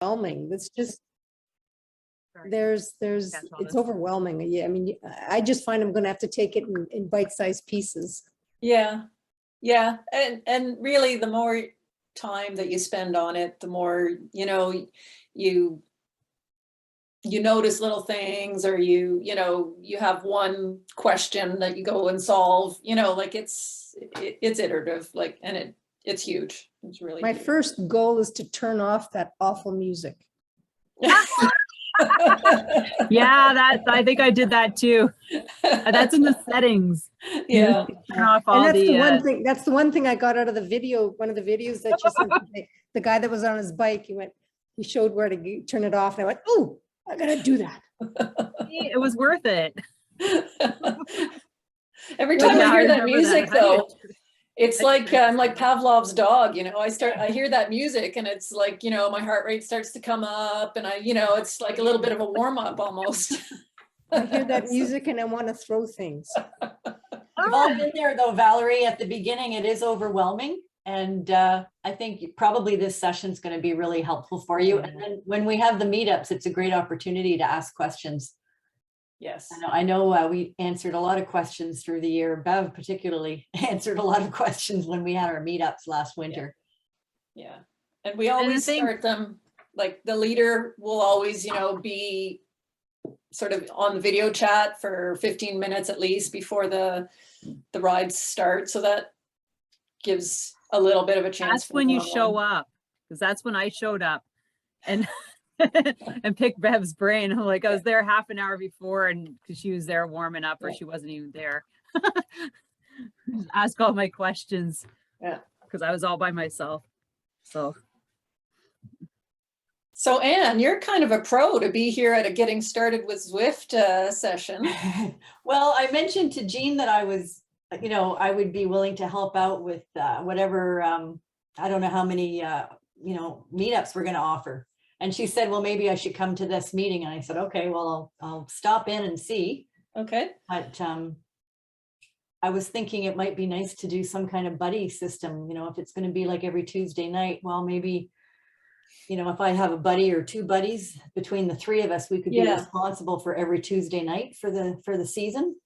overwhelming. It's just, it's overwhelming. Yeah, I mean, I just find I'm gonna have to take it in bite-sized pieces. Yeah. Yeah. And really the more time that you spend on it, the more, you notice little things, or you have one question that you go and solve, like it's iterative, like, and it's huge. It's really My huge. first goal is to turn off that awful music. Yeah, I think I did that too. That's in the settings. Yeah. Turn off And all that's the the one thing, that's the one thing I got out of the video, one of the videos that you sent today. The guy that was on his bike, he showed where to turn it off, and I went, oh, I gotta do that. it was worth it. Every time I hear that music, though, it's I like did. I'm like Pavlov's dog. I hear that music, and it's like, my heart rate starts to come up, and it's like a little bit of a warm up almost. I hear that music and I want to throw things. We've all been there though, Valerie. At the beginning, it is overwhelming. And I think probably this session is going to be really helpful for you. And then when we have the meetups, it's a great opportunity to ask questions. Yes. I know we answered a lot of questions through the year. Bev particularly answered a lot of questions when we had our meetups last winter. Yeah. And we always start them, like the leader will always, be sort of on the video chat for 15 minutes at least before the rides start. So that gives a little bit of a chance. That's when you show up, because that's when I showed up and and picked Bev's brain. I'm like, I was there half an hour before, and because she was there warming up, or she wasn't even there. Ask all my questions. Yeah. Because I was all by myself. So Anne, you're kind of a pro to be here at a Getting Started with Zwift session. Well, I mentioned to Jean that I was, I would be willing to help out with whatever, I don't know how many, meetups we're going to offer. And she said, well, maybe I should come to this meeting. And I said, okay, well, I'll stop in and see. Okay. But I was thinking it might be nice to do some kind of buddy system, if it's going to be like every Tuesday night, well, maybe, if I have a buddy or two buddies between the three of us, we could be responsible for every Tuesday night for the season.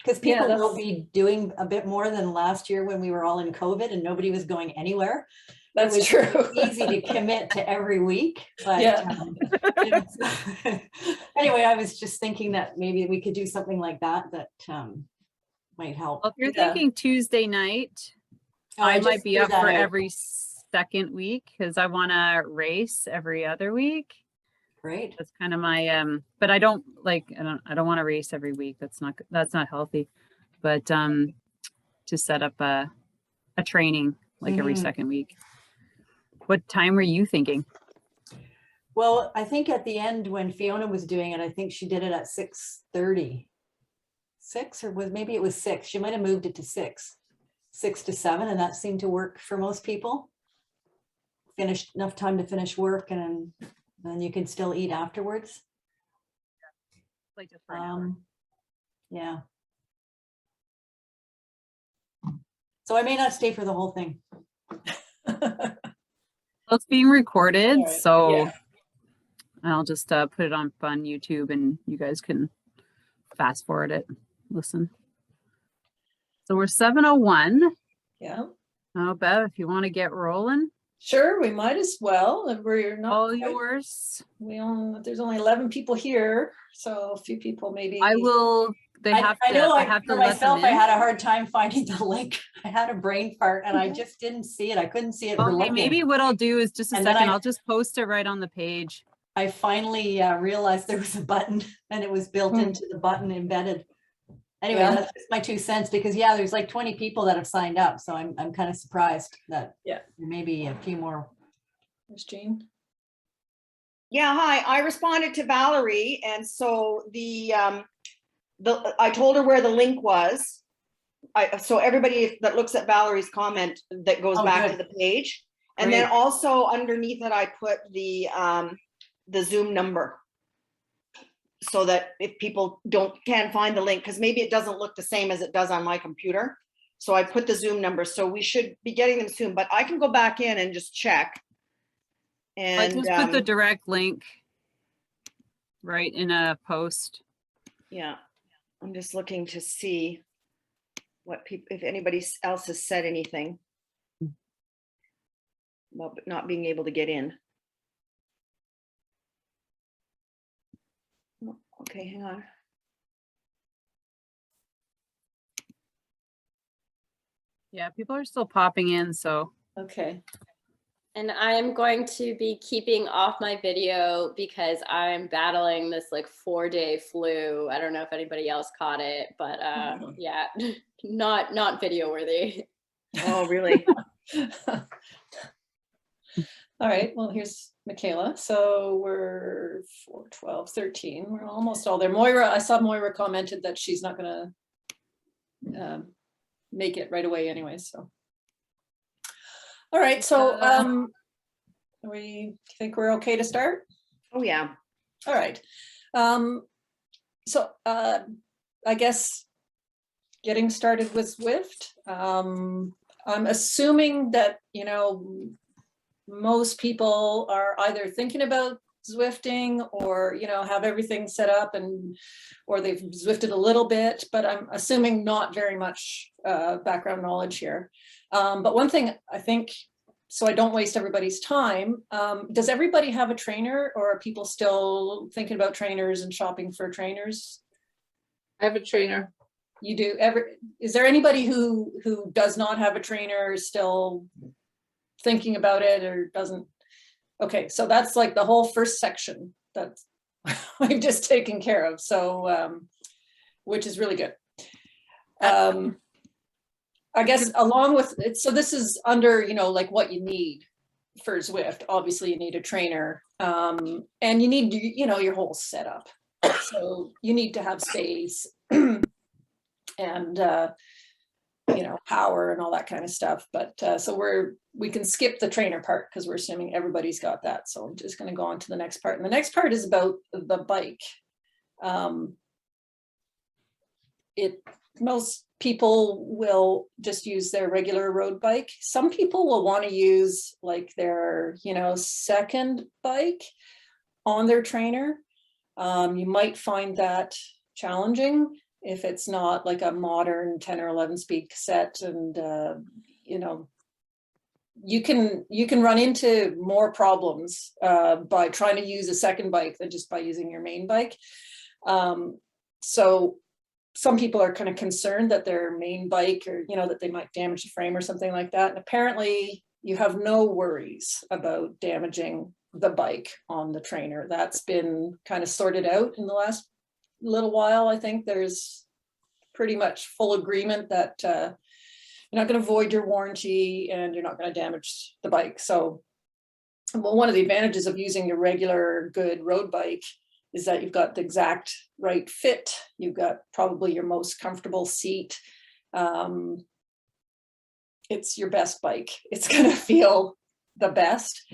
Because people will be doing a bit more than last year when we were all in COVID and nobody was going anywhere. That's true. Easy to commit to every week. But anyway, I was just thinking that maybe we could do something like that might help. Well, if you're thinking Tuesday night, I might be up for every second week, because I want to race every other week. Great. That's kind of my but I don't want to race every week. That's not healthy. But to set up a training like every second week. What time were you thinking? Well, I think at the end when Fiona was doing it, I think she did it at 6:30. 6, or maybe it was 6. She might have moved it to 6 to 7, and that seemed to work for most people. Finished enough time to finish work, and then you can still eat afterwards. Like just for an hour. Yeah. So I may not stay for the whole thing. Well, it's being recorded, so I'll just put it on YouTube, and you guys can fast forward it, listen. So we're 7:01. Yeah. Oh, Bev, if you want to get rolling. Sure, we might as well. We're not all yours. There's only 11 people here, so a few people maybe. I will. I have to myself, I had a hard time finding the link. I had a brain fart and I just didn't see it. I couldn't see it. Okay, maybe what I'll do is just a second. I'll just post it right on the page. I finally realized there was a button, and it was built into the button embedded. Anyway, that's just my 2 cents, because there's like 20 people that have signed up, so I'm kind of surprised that there may be a few more. There's Jean. Yeah, hi. I responded to Valerie, and so I told her where the link was. So everybody that looks at Valerie's comment, that goes back to the page, and then also underneath it, I put the Zoom number, so that if people can't find the link, because maybe it doesn't look the same as it does on my computer. So I put the Zoom number, so we should be getting them soon, but I can go back in and just check. I And just put the direct link right in a post. yeah, I'm just looking to see what people, if anybody else has said anything about not being able to get in. Oh, okay, hang on. Yeah, people are still popping in, so Okay. And I'm going to be keeping off my video because I'm battling this like 4-day flu. I don't know if anybody else caught it, but yeah, not video worthy. Oh, really? All right, well, here's Michaela. So we're 4, 12, 13. We're almost all there. Moira, I saw Moira commented that she's not gonna make it right away anyway, so. All right, so we think we're okay to start? Oh, yeah. All right. So I guess getting started with Zwift. I'm assuming that, you know, most people are either thinking about Zwifting or, you know, have everything set up and, or they've Zwifted a little bit, but I'm assuming not very much background knowledge here. But one thing I think, so I don't waste everybody's time, does everybody have a trainer, or are people still thinking about trainers and shopping for trainers? I have a trainer. You do? Is there anybody who does not have a trainer, still thinking about it, or doesn't? Okay, so that's like the whole first section that we've just taken care of. So, which is really good. I guess along with it, so this is under, you know, like what you need for Zwift. Obviously you need a trainer, and you need, you know, your whole setup. So you need to have space and, you know, power and all that kind of stuff. But so we can skip the trainer part because we're assuming everybody's got that. So I'm just going to go on to the next part. And the next part is about the bike. Most people will just use their regular road bike. Some people will want to use like their, you know, second bike on their trainer. You might find that challenging if it's not like a modern 10 or 11 speed cassette, and you know, you can run into more problems by trying to use a second bike than just by using your main bike. So some people are kind of concerned that their main bike, or, you know, that they might damage the frame or something like that. And apparently you have no worries about damaging the bike on the trainer. That's been kind of sorted out in the last little while. I think there's pretty much full agreement that you're not going to void your warranty and you're not going to damage the bike. So, well, one of the advantages of using your regular good road bike is that you've got the exact right fit. You've got probably your most comfortable seat. It's your best bike. It's going to feel the best,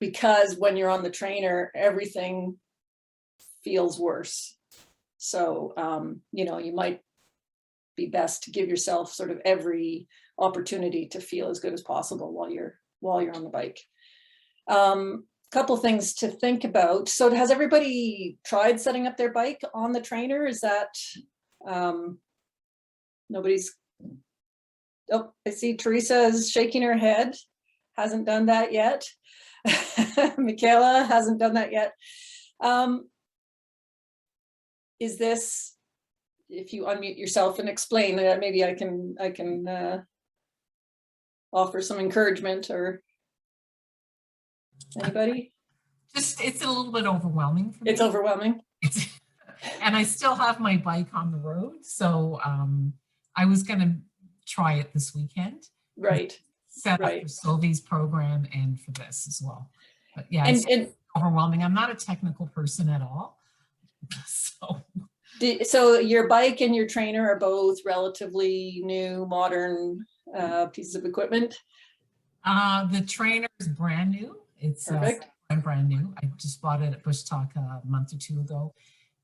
because when you're on the trainer, everything feels worse. So, you know, you might be best to give yourself sort of every opportunity to feel as good as possible while you're on the bike. Couple things to think about. So has everybody tried setting up their bike on the trainer? Is that nobody's? Oh, I see Teresa is shaking her head. Hasn't done that yet. Michaela hasn't done that yet. Is this, if you unmute yourself and explain that, maybe I can offer some encouragement, or anybody? Just, it's a little bit overwhelming for me. It's overwhelming. And I still have my bike on the road. So I was going to try it this weekend. Right. Set up for Sylvie's program and for this as well. But yeah, it's overwhelming. I'm not a technical person at all. So your bike and your trainer are both relatively new, modern pieces of equipment? The trainer is brand new. It's brand new. I just bought it at Bush Talk a month or two ago,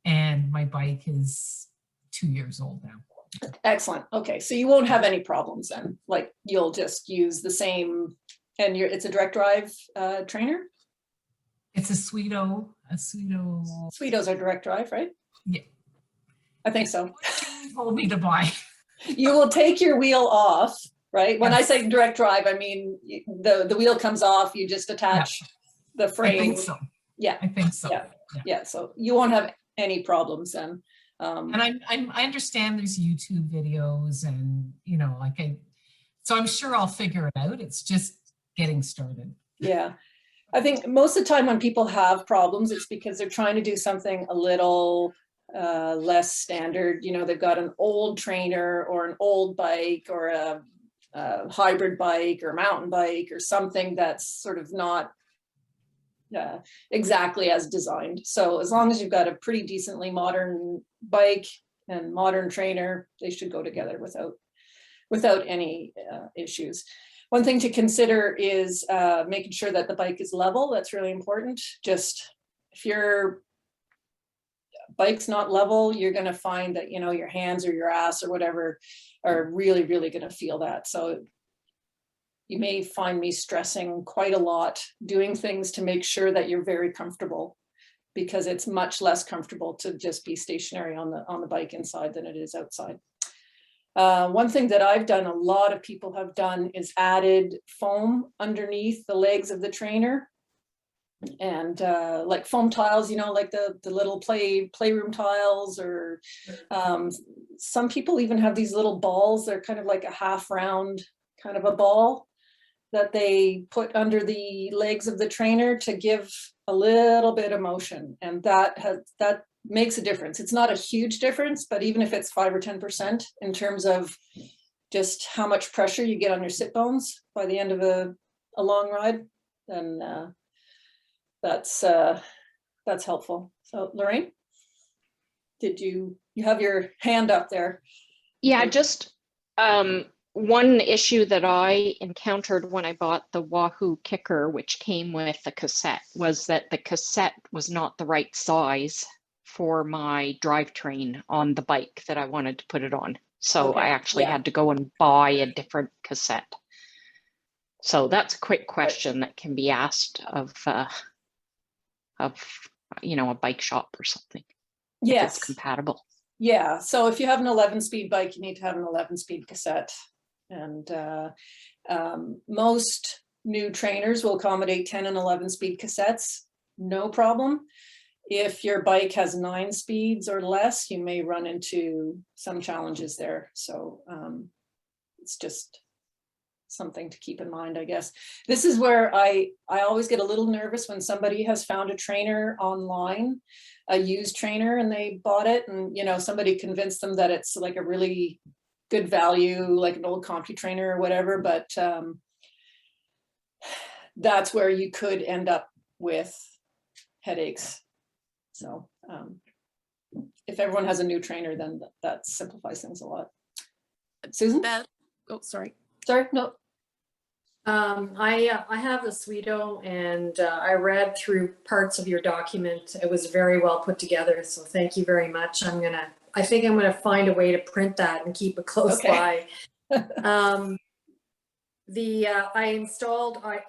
and my bike is 2 years old now. Excellent. Okay, so you won't have any problems then. Like, you'll just use the same, and it's a direct drive trainer? It's a Sweeto. Sweetos are direct drive, right? Yeah. I think so. She told me to buy. You will take your wheel off, right? When I Yes. say direct drive, I mean the wheel comes off, you just attach the frame. I think so. Yeah. I think so. Yeah. Yeah, so you won't have any problems then. And I understand there's YouTube videos and, you know, so I'm sure I'll figure it out. It's just getting started. Yeah. I think most of the time when people have problems, it's because they're trying to do something a little less standard. You know, they've got an old trainer or an old bike or a hybrid bike or mountain bike or something that's sort of not exactly as designed. So as long as you've got a pretty decently modern bike and modern trainer, they should go together without any issues. One thing to consider is making sure that the bike is level. That's really important. Just if your bike's not level, you're going to find that, you know, your hands or your ass or whatever are really, really going to feel that. So you may find me stressing quite a lot, doing things to make sure that you're very comfortable, because it's much less comfortable to just be stationary on the bike inside than it is outside. One thing that I've done, a lot of people have done, is added foam underneath the legs of the trainer, and like foam tiles, you know, like the little playroom tiles, or some people even have these little balls. They're kind of like a half round kind of a ball that they put under the legs of the trainer to give a little bit of motion, and that makes a difference. It's not a huge difference, but even if it's 5 or 10% in terms of just how much pressure you get on your sit bones by the end of a long ride, then that's helpful. So Lorraine, did you have your hand up there? Yeah, just one issue that I encountered when I bought the Wahoo Kicker, which came with the cassette, was that the cassette was not the right size for my drivetrain on the bike that I wanted to put it on. So Okay, I actually had to go and buy a different cassette. So that's a quick question that can be asked of you know, a bike shop or something. Yes. If it's compatible. Yeah, so if you have an 11-speed bike, you need to have an 11-speed cassette. And most new trainers will accommodate 10 and 11-speed cassettes, no problem. If your bike has 9 speeds or less, you may run into some challenges there. So it's just something to keep in mind, I guess. This is where I always get a little nervous when somebody has found a trainer online, a used trainer, and they bought it, and, you know, somebody convinced them that it's like a really good value, like an old CompuTrainer or whatever, but that's where you could end up with headaches. So if everyone has a new trainer, then that simplifies things a lot. Susan? Oh, sorry. Sorry, no. I have the Sweeto, and I read through parts of your document. It was very well put together, so thank you very much. I think I'm gonna find a way to print that and keep it close by. I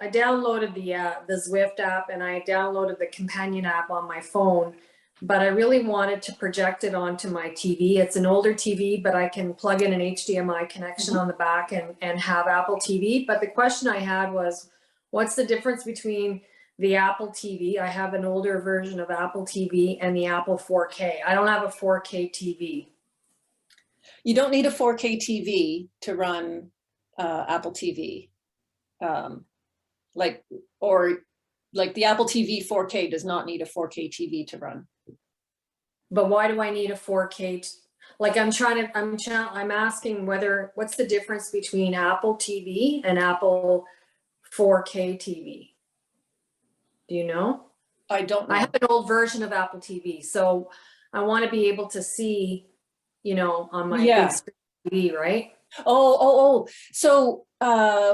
downloaded the Zwift app, and I downloaded the Companion app on my phone, but I really wanted to project it onto my TV. It's an older TV, but I can plug in an HDMI connection on the back and have Apple TV. But the question I had was, what's the difference between the Apple TV? I have an older version of Apple TV, and the Apple 4K. I don't have a 4K TV. You don't need a 4K TV to run Apple TV. Like the Apple TV 4K does not need a 4K TV to run. But why do I need a 4K? Like I'm asking what's the difference between Apple TV and Apple 4K TV? Do you know? I don't know. I have an old version of Apple TV, so I want to be able to see, you know, on my big screen TV, right? Oh. So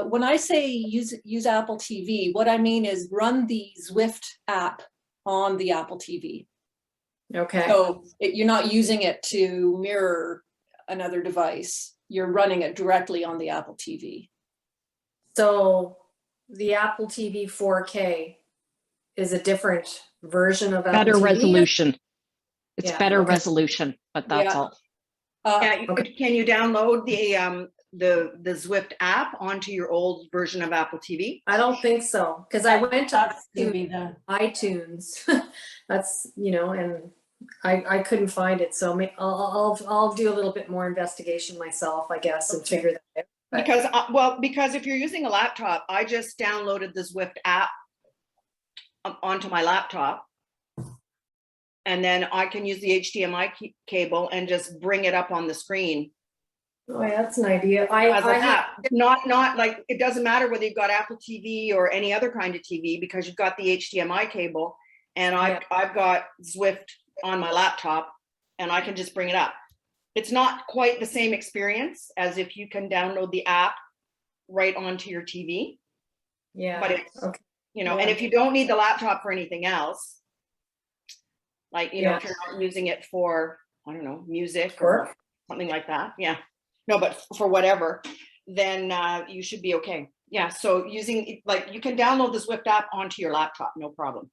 when I say use Apple TV, what I mean is run the Zwift app on the Apple TV. Okay. So you're not using it to mirror another device. You're running it directly on the Apple TV. So the Apple TV 4K is a different version of Apple Better TV? resolution. It's Yeah, better okay. resolution, but that's Yeah. all. Yeah, can you download the Zwift app onto your old version of Apple TV? I don't think so, because I went to That's gonna be the, iTunes. That's, you know, and I couldn't find it. So I'll do a little bit more investigation myself, I guess, and figure that out. But- Because if you're using a laptop, I just downloaded the Zwift app onto my laptop. And then I can use the HDMI cable and just bring it up on the screen. Oh, yeah, that's an idea. As an app. Not like, it doesn't matter whether you've got Apple TV or any other kind of TV, because you've got the HDMI cable, and I've got Zwift on my laptop, and I can just bring it up. It's not quite the same experience as if you can download the app right onto your TV, Yeah. but it's, Okay. you know, Yeah. and if you don't need the laptop for anything else, like, you know, Yeah. if you're not using it for, I don't know, music Work. or something like that. Yeah. No, but for whatever, then you should be okay. Yeah. So using, like, you can download the Zwift app onto your laptop, no problem.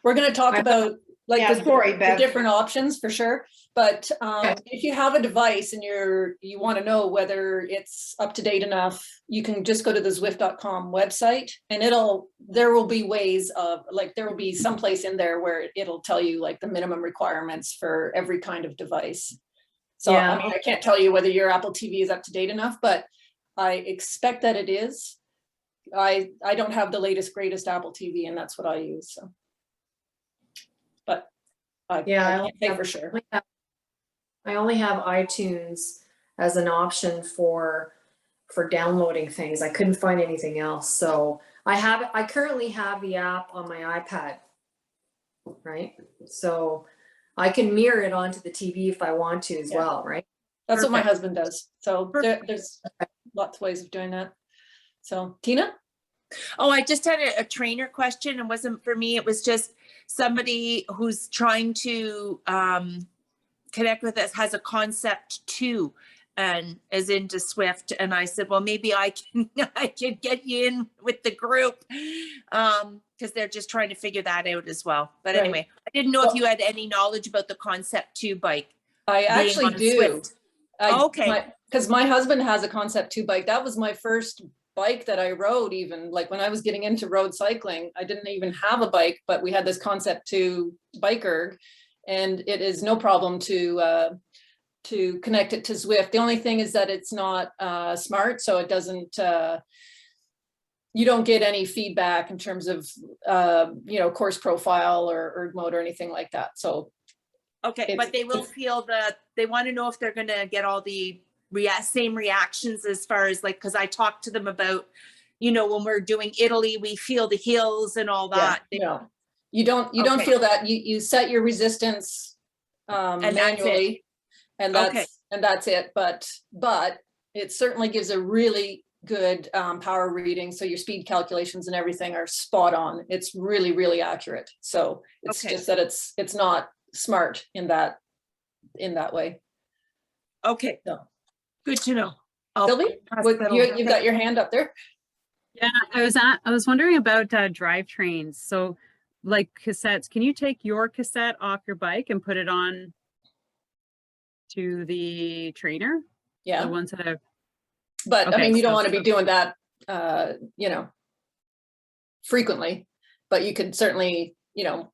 We're going to talk about like Yeah, the, sorry, the Bev. different options for sure. But Okay. if you have a device and you want to know whether it's up to date enough, you can just go to the Zwift.com website, and there will be ways of, like, there will be someplace in there where it'll tell you like the minimum requirements for every kind of device. So Yeah. I mean, I can't tell you whether your Apple TV is up to date enough, but I expect that it is. I don't have the latest, greatest Apple TV, and that's what I use. So. But I can't say for sure. I only have iTunes as an option for downloading things. I couldn't find anything else. So I currently have the app on my iPad, right? So I can mirror it onto the TV if I want to as well, right? That's what my Perfect. husband does. So there's lots of ways of doing that. So Tina? Oh, I just had a trainer question. It wasn't for me. It was just somebody who's trying to connect with us, has a concept too, and is into Zwift. And I said, well, maybe I can get you in with the group, because they're just trying to figure that out as well. But Right. anyway, I didn't know if you had any knowledge about the concept 2 bike. I being actually on do. Zwift. Okay. Because my husband has a Concept 2 bike. That was my first bike that I rode, even like when I was getting into road cycling. I didn't even have a bike, but we had this Concept 2 bike erg, and it is no problem to connect it to Zwift. The only thing is that it's not smart, so it doesn't, you don't get any feedback in terms of, you know, course profile or erg mode or anything like that. So Okay, but they will feel that they want to know if they're going to get all the same reactions as far as like, because I talked to them about, you know, when we're doing Italy, we feel the hills and all that. no, you don't Okay. feel that. You set your resistance that's it. manually, and Okay. that's it. But it certainly gives a really good power reading. So your speed calculations and everything are spot on. It's really, really accurate. So it's Okay. just that it's not smart in that way. Okay, No. good to know. I'll Sylvie, pass what- that you've over. got your hand up there. Yeah, I was wondering about drivetrains. So like cassettes, can you take your cassette off your bike and put it on to the trainer? The Yeah, ones that have, but I Okay, mean, you don't so- want to be doing that, you know, frequently, but you could certainly, you know,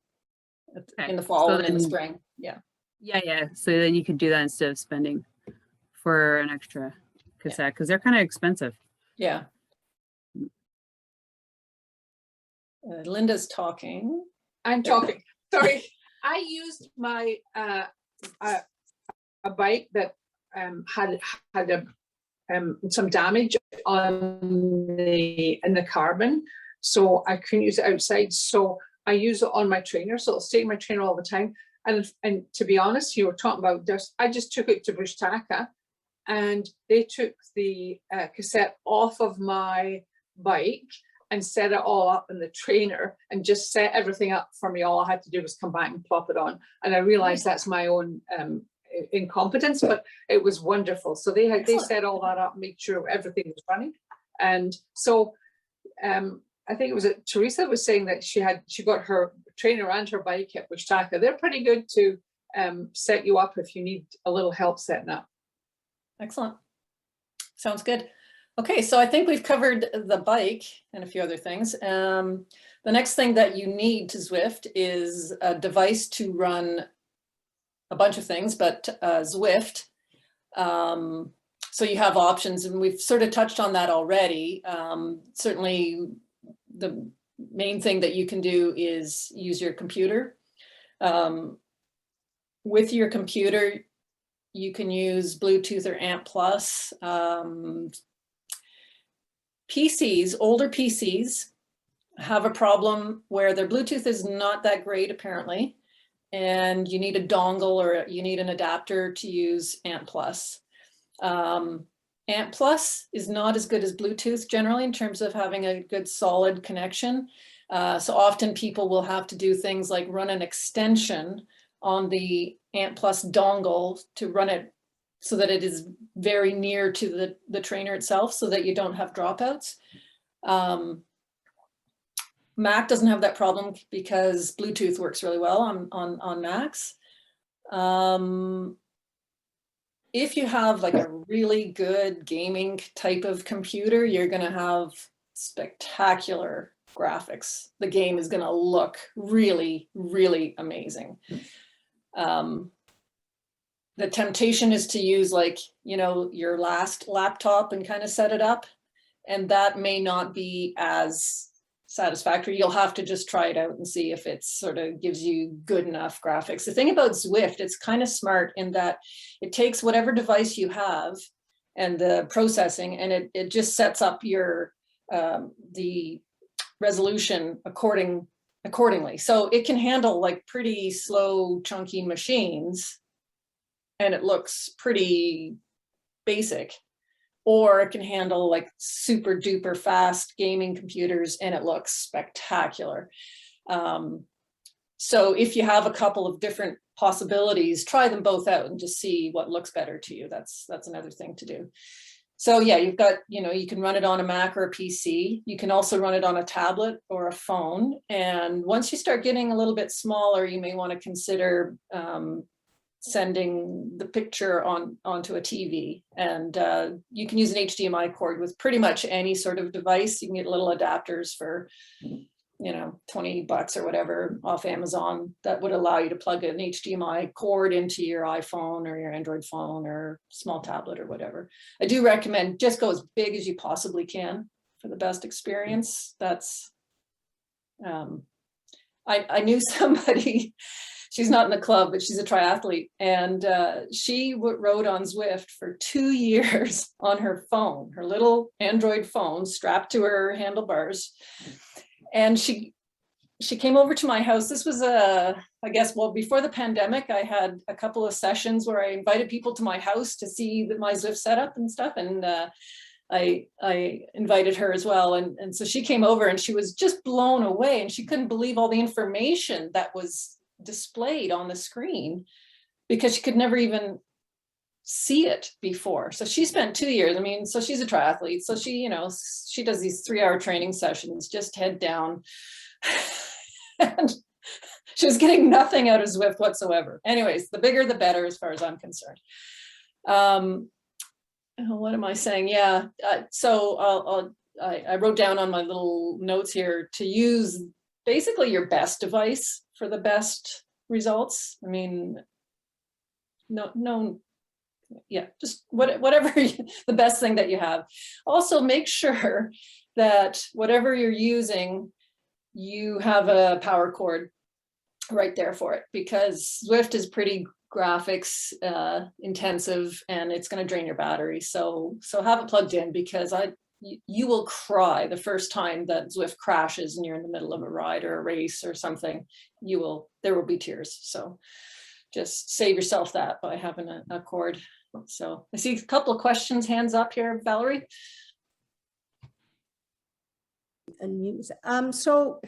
Okay, in the fall so and in the then- spring. Yeah. yeah. So then you could do that instead of spending for an extra cassette, because they're kind of expensive. Yeah. Linda's talking. I'm talking. Sorry. I used my a bike that had some damage on in the carbon, so I couldn't use it outside. So I use it on my trainer, so it'll stay in my trainer all the time. And to be honest, you were talking about this. I just took it to Bushtaka, and they took the cassette off of my bike and set it all up in the trainer and just set everything up for me. All I had to do was come back and plop it on. And I realized that's my own incompetence, but it was wonderful. So they set all that up, made sure everything was running. And so I think it was Teresa was saying that she got her trainer and her bike at Bush Tucker. They're pretty good to set you up if you need a little help setting up. Excellent. Sounds good. Okay, so I think we've covered the bike and a few other things. The next thing that you need to Zwift is a device to run a bunch of things, but Zwift. So you have options, and we've sort of touched on that already. Certainly the main thing that you can do is use your computer. With your computer, you can use Bluetooth or ANT+. PCs, older PCs, have a problem where their Bluetooth is not that great apparently, and you need a dongle or you need an adapter to use ANT+. ANT+ is not as good as Bluetooth generally in terms of having a good solid connection. So often people will have to do things like run an extension on the ANT+ dongle to run it so that it is very near to the trainer itself so that you don't have dropouts. Mac doesn't have that problem because Bluetooth works really well on Macs. If you have like a really good gaming type of computer, you're gonna have spectacular graphics. The game is gonna look really, really amazing. The temptation is to use like, you know, your last laptop and kind of set it up, and that may not be as satisfactory. You'll have to just try it out and see if it sort of gives you good enough graphics. The thing about Zwift, it's kind of smart in that it takes whatever device you have and the processing, and it just sets up your the resolution accordingly. So it can handle like pretty slow, chunky machines, and it looks pretty basic. Or it can handle like super duper fast gaming computers and it looks spectacular. So if you have a couple of different possibilities, try them both out and just see what looks better to you. That's another thing to do. So yeah, you've got, you know, you can run it on a Mac or a PC. You can also run it on a tablet or a phone. And once you start getting a little bit smaller, you may want to consider sending the picture onto a TV, and you can use an HDMI cord with pretty much any sort of device. You can get little adapters for, you know, $20 or whatever off Amazon that would allow you to plug an HDMI cord into your iPhone or your Android phone or small tablet or whatever. I do recommend just go as big as you possibly can for the best experience. That's, I knew somebody, she's not in the club, but she's a triathlete. And she rode on Zwift for 2 years on her phone, her little Android phone strapped to her handlebars. And she came over to my house. This was I guess, well, before the pandemic, I had a couple of sessions where I invited people to my house to see my Zwift setup and stuff. And I invited her as well. And so she came over and she was just blown away, and she couldn't believe all the information that was displayed on the screen because she could never even see it before. So she spent 2 years. I mean, so she's a triathlete. So she, you know, she does these 3-hour training sessions, just head down. And she was getting nothing out of Zwift whatsoever. Anyways, the bigger, the better, as far as I'm concerned. What am I saying? Yeah. So I wrote down on my little notes here to use basically your best device for the best results. I mean, yeah, just whatever the best thing that you have. Also, make sure that whatever you're using, you have a power cord right there for it, because Zwift is pretty graphics intensive and it's going to drain your battery. So have it plugged in, because you will cry the first time that Zwift crashes and you're in the middle of a ride or a race or something. There will be tears. So just save yourself that by having a cord. So I see a couple of questions, hands up here, Valerie. So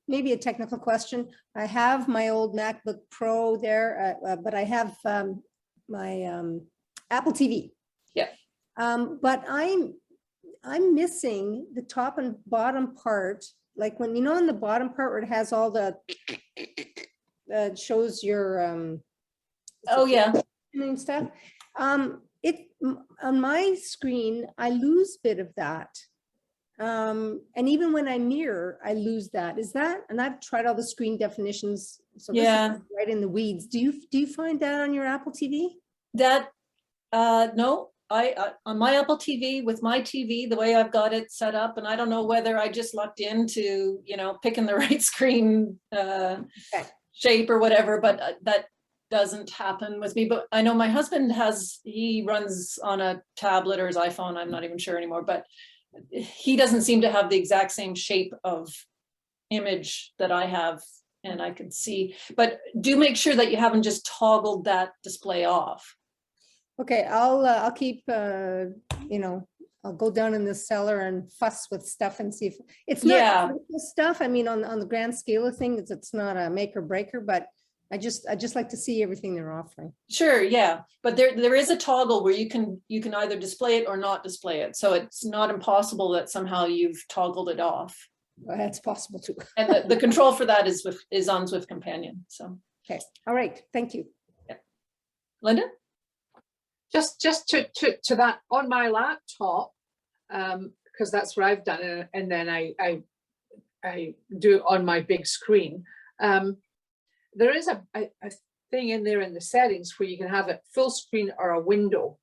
maybe a technical question. I have my old MacBook Pro there, but I have my Apple TV. Yeah. But I'm missing the top and bottom part like when, you know, on the bottom part where it has all the, shows your, Oh, yeah. and stuff. On my screen, I lose bit of that. And even when I mirror, I lose that. Is that, and I've tried all the screen definitions. So this Yeah. is right in the weeds. Do you find that on your Apple TV? That, no, I on my Apple TV with my TV, the way I've got it set up, and I don't know whether I just lucked into, you know, picking the right screen shape or whatever, but that doesn't happen with me. But I know my husband he runs on a tablet or his iPhone, I'm not even sure anymore, but he doesn't seem to have the exact same shape of image that I have, and I could see, but do make sure that you haven't just toggled that display off. Okay, I'll keep, you know, I'll go down in the cellar and fuss with stuff and see if it's not critical stuff. I mean, on the grand scale of things, it's not a make or breaker, but I just like to see everything they're offering. Sure, yeah, but there is a toggle where you can either display it or not display it. So it's not impossible that somehow you've toggled it off. Well, that's possible too. And the control for that is on Zwift Companion. So okay, all right, thank you. Yeah. Linda? Just to that on my laptop, because that's where I've done it, and then I do it on my big screen. There is a thing in there in the settings where you can have it full screen or a window,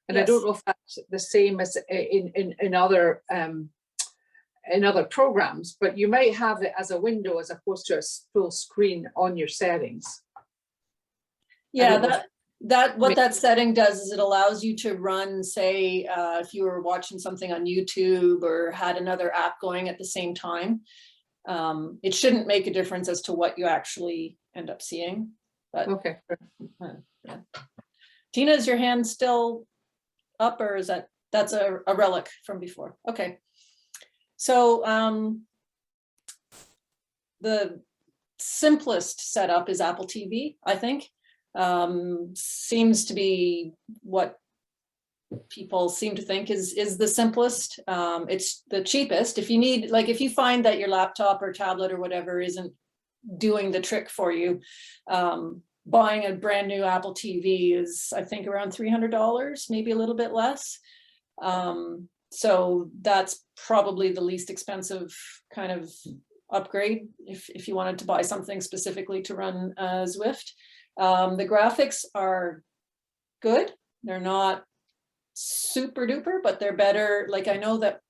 and I don't know if that's the same as in other programs, but you might have it as a window as opposed to a full screen on your settings. Yeah, what that setting does is it allows you to run, say, if you were watching something on YouTube or had another app going at the same time. It shouldn't make a difference as to what you actually end up seeing. But okay. Yeah. Tina, is your hand still up, or is that's a relic from before? Okay. So the simplest setup is Apple TV, I think. Seems to be what people seem to think is the simplest. It's the cheapest. If you need, like, if you find that your laptop or tablet or whatever isn't doing the trick for you, buying a brand new Apple TV is, I think, around $300, maybe a little bit less. So that's probably the least expensive kind of upgrade if you wanted to buy something specifically to run Zwift. The graphics are good. They're not super duper, but they're better. Like, I know that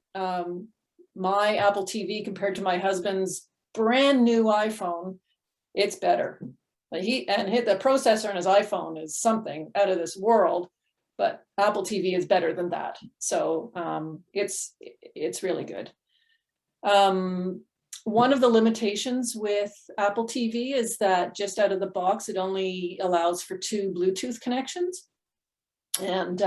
my Apple TV compared to my husband's brand new iPhone, it's better. Like the processor in his iPhone is something out of this world, but Apple TV is better than that. So it's really good. One of the limitations with Apple TV is that just out of the box, it only allows for 2 Bluetooth connections. And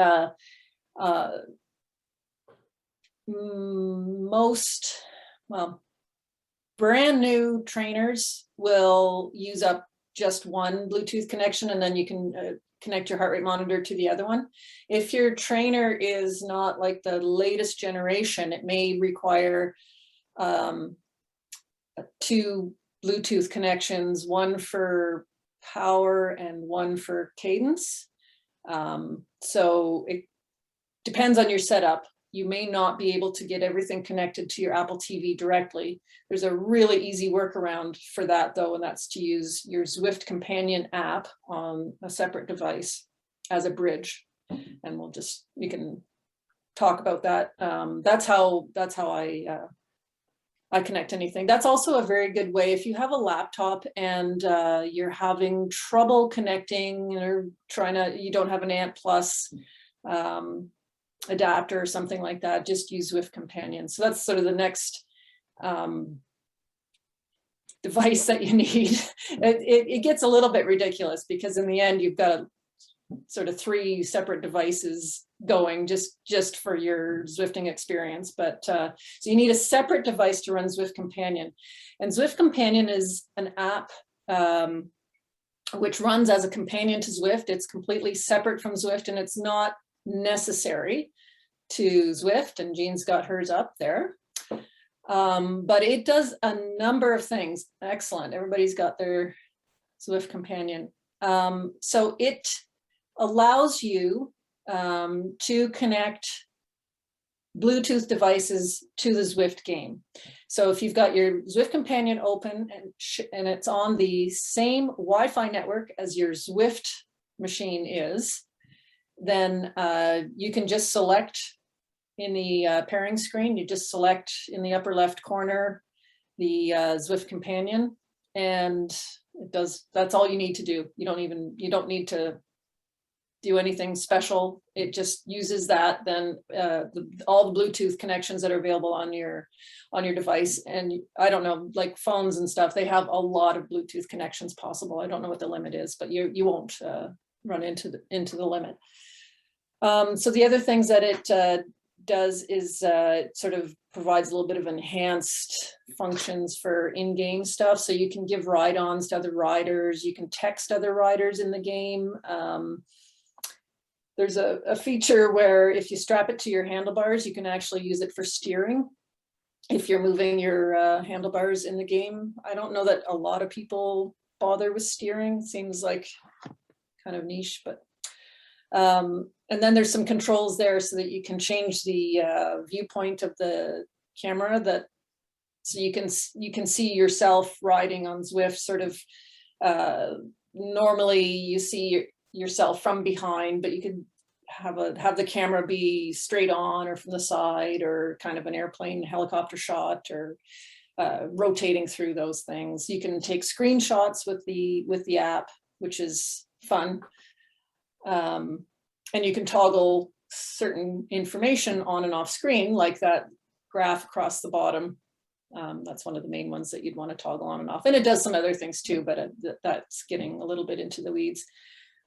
brand new trainers will use up just one Bluetooth connection, and then you can connect your heart rate monitor to the other one. If your trainer is not like the latest generation, it may require 2 Bluetooth connections, one for power and one for cadence. So it depends on your setup. You may not be able to get everything connected to your Apple TV directly. There's a really easy workaround for that though, and that's to use your Zwift Companion app on a separate device as a bridge. And we can talk about that. That's how I connect anything. That's also a very good way if you have a laptop and you're having trouble connecting or you don't have an ANT Plus adapter or something like that, just use Zwift Companion. So that's sort of the next device that you need. It gets a little bit ridiculous because in the end you've got sort of 3 separate devices going just for your Zwifting experience. But so you need a separate device to run Zwift Companion. And Zwift Companion is an app which runs as a companion to Zwift. It's completely separate from Zwift, and it's not necessary to Zwift, and Jean's got hers up there. But it does a number of things. Excellent. Everybody's got their Zwift Companion. So it allows you to connect Bluetooth devices to the Zwift game. So if you've got your Zwift Companion open and it's on the same Wi-Fi network as your Zwift machine is, then you can just select in the pairing screen, you just select in the upper left corner the Zwift Companion, and it does, that's all you need to do. You don't need to do anything special. It just uses that, then all the Bluetooth connections that are available on your device. And I don't know, like phones and stuff, they have a lot of Bluetooth connections possible. I don't know what the limit is, but you won't run into the limit. So the other things that it does is sort of provides a little bit of enhanced functions for in-game stuff. So you can give ride-ons to other riders, you can text other riders in the game. There's a feature where if you strap it to your handlebars, you can actually use it for steering if you're moving your handlebars in the game. I don't know that a lot of people bother with steering. It seems like kind of niche, but and then there's some controls there so that you can change the viewpoint of the camera, that so you can see yourself riding on Zwift. Sort of normally you see yourself from behind, but you could have the camera be straight on or from the side, or kind of an airplane helicopter shot, or rotating through those things. You can take screenshots with the app, which is fun. And you can toggle certain information on and off screen, like that graph across the bottom. That's one of the main ones that you'd want to toggle on and off. And it does some other things too, but that's getting a little bit into the weeds.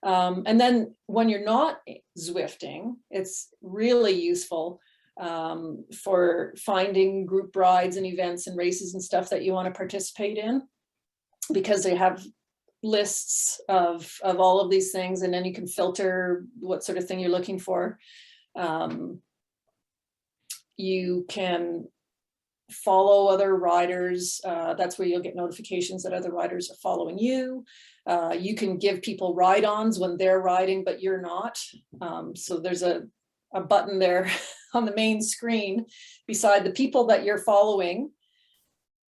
And then when you're not Zwifting, it's really useful for finding group rides and events and races and stuff that you want to participate in, because they have lists of all of these things, and then you can filter what sort of thing you're looking for. You can follow other riders. That's where you'll get notifications that other riders are following you. You can give people ride-ons when they're riding, but you're not. So there's a button there on the main screen beside the people that you're following.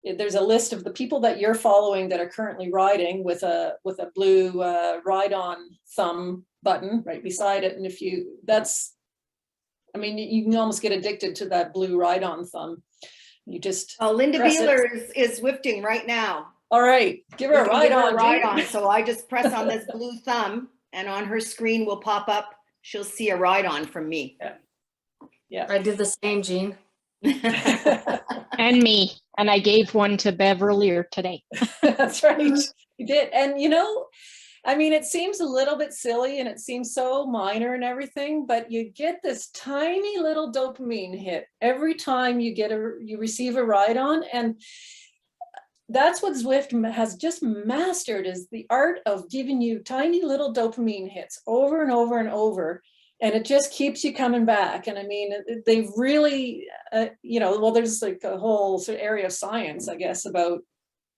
There's a list of the people that you're following that are currently riding, with a blue ride-on thumb button right beside it. And if you, I mean, you can almost get addicted to that blue ride-on thumb. You just Linda press it. Beeler is Zwifting right now. All right, give her a ride on. So I just press on this blue thumb, and on her screen will pop up. She'll see a ride on from me. Yeah. I did the same, Jean. And me. And I gave one to Beverly today. That's right. You did. And you know, I mean, it seems a little bit silly and it seems so minor and everything, but you get this tiny little dopamine hit every time you receive a ride on. And that's what Zwift has just mastered, is the art of giving you tiny little dopamine hits over and over and over. And it just keeps you coming back. And I mean, they've really, you know, well, there's like a whole sort of area of science, I guess, about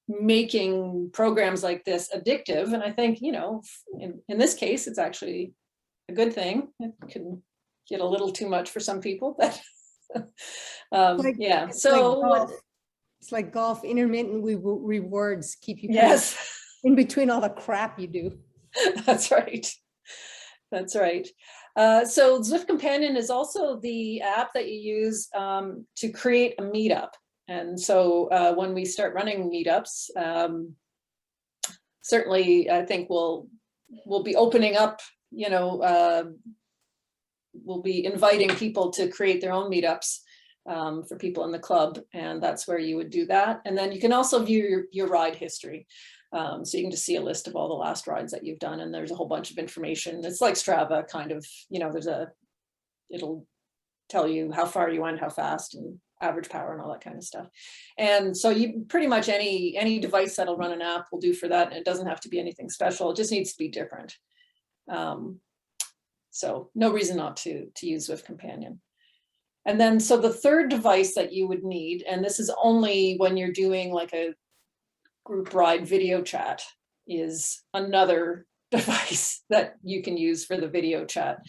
making programs like this addictive. And I think, you know, in this case, it's actually a good thing. It can get a little too much for some people, but yeah. So it's like golf, intermittent rewards keep you yes in between all the crap you do. That's right. That's right. So Zwift Companion is also the app that you use to create a meetup. And so when we start running meetups, certainly I think we'll be opening up, you know, we'll be inviting people to create their own meetups for people in the club. And that's where you would do that. And then you can also view your ride history. So you can just see a list of all the last rides that you've done, and there's a whole bunch of information. It's like Strava kind of, you know, it'll tell you how far you went, how fast, and average power and all that kind of stuff. And so you pretty much any device that'll run an app will do for that. And it doesn't have to be anything special. It just needs to be different. So no reason not to use Zwift Companion. And then, so the third device that you would need, and this is only when you're doing like a group ride video chat, is another device that you can use for the video chat.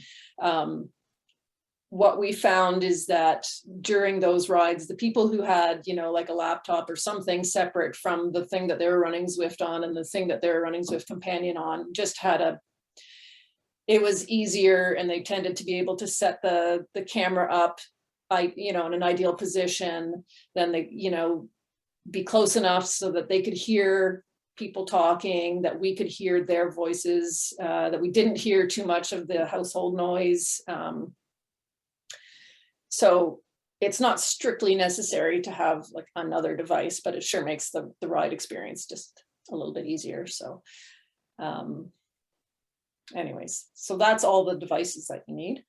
What we found is that during those rides, the people who had, you know, like a laptop or something separate from the thing that they were running Zwift on and the thing that they were running Zwift Companion on, just had it was easier, and they tended to be able to set the camera up, you know, in an ideal position. Then they, you know, be close enough so that they could hear people talking, that we could hear their voices, that we didn't hear too much of the household noise. So it's not strictly necessary to have like another device, but it sure makes the ride experience just a little bit easier. So anyways, so that's all the devices that you need.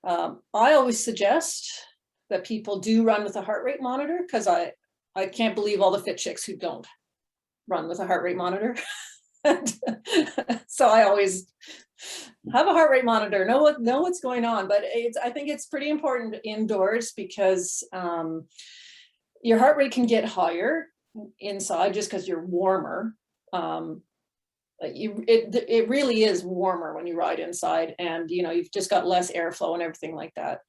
I always suggest that people do run with a heart rate monitor, because I can't believe all the fit chicks who don't run with a heart rate monitor. So I always have a heart rate monitor, know what's going on. But I think it's pretty important indoors, because your heart rate can get higher inside just because you're warmer. It really is warmer when you ride inside, and you know, you've just got less airflow and everything like that.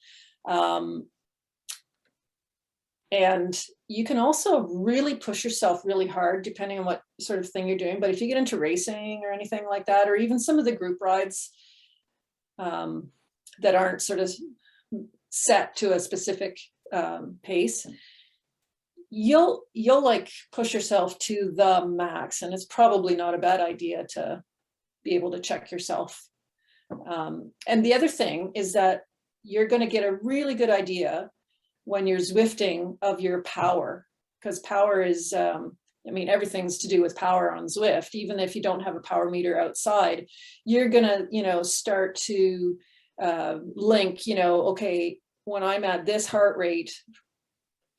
And you can also really push yourself really hard depending on what sort of thing you're doing. But if you get into racing or anything like that, or even some of the group rides that aren't sort of set to a specific pace, you'll like push yourself to the max. And it's probably not a bad idea to be able to check yourself. And the other thing is that you're going to get a really good idea when you're Zwifting of your power, because power is, I mean, everything's to do with power on Zwift. Even if you don't have a power meter outside, you're gonna, you know, start to link, you know, okay, when I'm at this heart rate,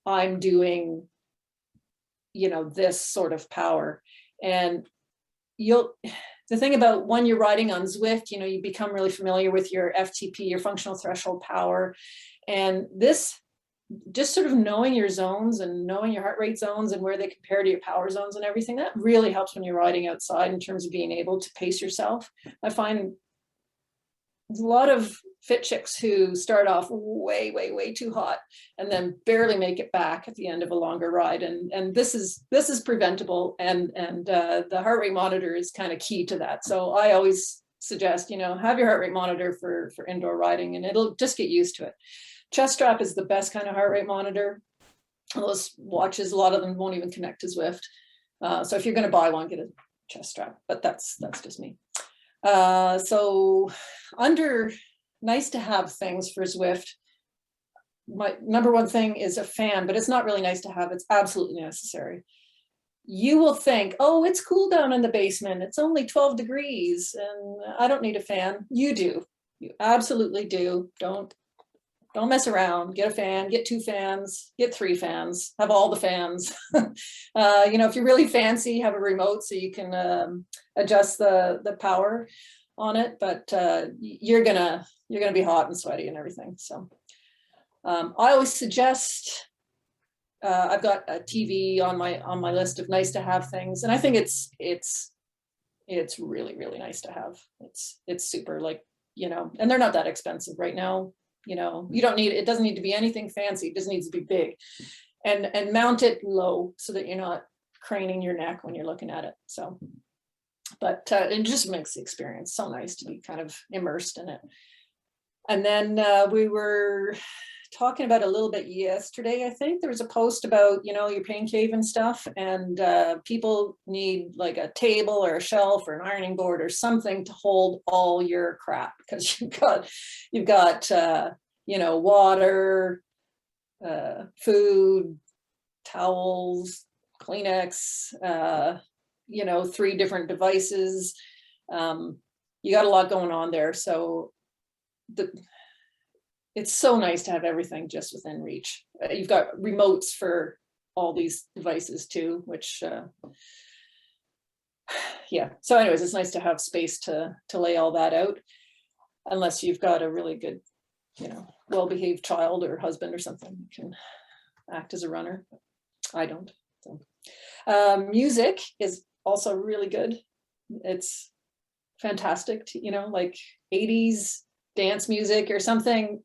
I'm doing, you know, this sort of power. And the thing about when you're riding on Zwift, you know, you become really familiar with your FTP, your functional threshold power. And this, just sort of knowing your zones and knowing your heart rate zones and where they compare to your power zones and everything, that really helps when you're riding outside in terms of being able to pace yourself. I find a lot of fit chicks who start off way too hot and then barely make it back at the end of a longer ride. And this is preventable. And the heart rate monitor is kind of key to that. So I always suggest, you know, have your heart rate monitor for indoor riding, and it'll just get used to it. Chest strap is the best kind of heart rate monitor. Those watches, a lot of them won't even connect to Zwift. So if you're going to buy one, get a chest strap, but that's just me. So under nice to have things for Zwift, my number one thing is a fan, but it's not really nice to have, it's absolutely necessary. You will think, oh, it's cool down in the basement, it's only 12 degrees and I don't need a fan. You do, you absolutely do. Don't mess around, get a fan, get 2 fans, get 3 fans, have all the fans. You know, if you're really fancy, have a remote so you can adjust the power on it, but you're gonna be hot and sweaty and everything. So I always suggest, I've got a TV on my list of nice to have things, and I think it's really nice to have. It's super, like, you know, and they're not that expensive right now. You know, you don't need, it doesn't need to be anything fancy. It just needs to be big, and mount it low so that you're not craning your neck when you're looking at it. So, but it just makes the experience so nice to be kind of immersed in it. And then we were talking about a little bit yesterday, I think there was a post about, you know, your pain cave and stuff, and people need like a table or a shelf or an ironing board or something to hold all your crap, because you've got you know, water, food, towels, Kleenex, you know, 3 different devices. You got a lot going on there, so it's so nice to have everything just within reach. You've got remotes for all these devices too, which, yeah. So anyways, it's nice to have space to lay all that out, unless you've got a really good you know, well-behaved child or husband or something can act as a runner. I don't. So. Music is also really good. It's fantastic, you know, like 80s dance music or something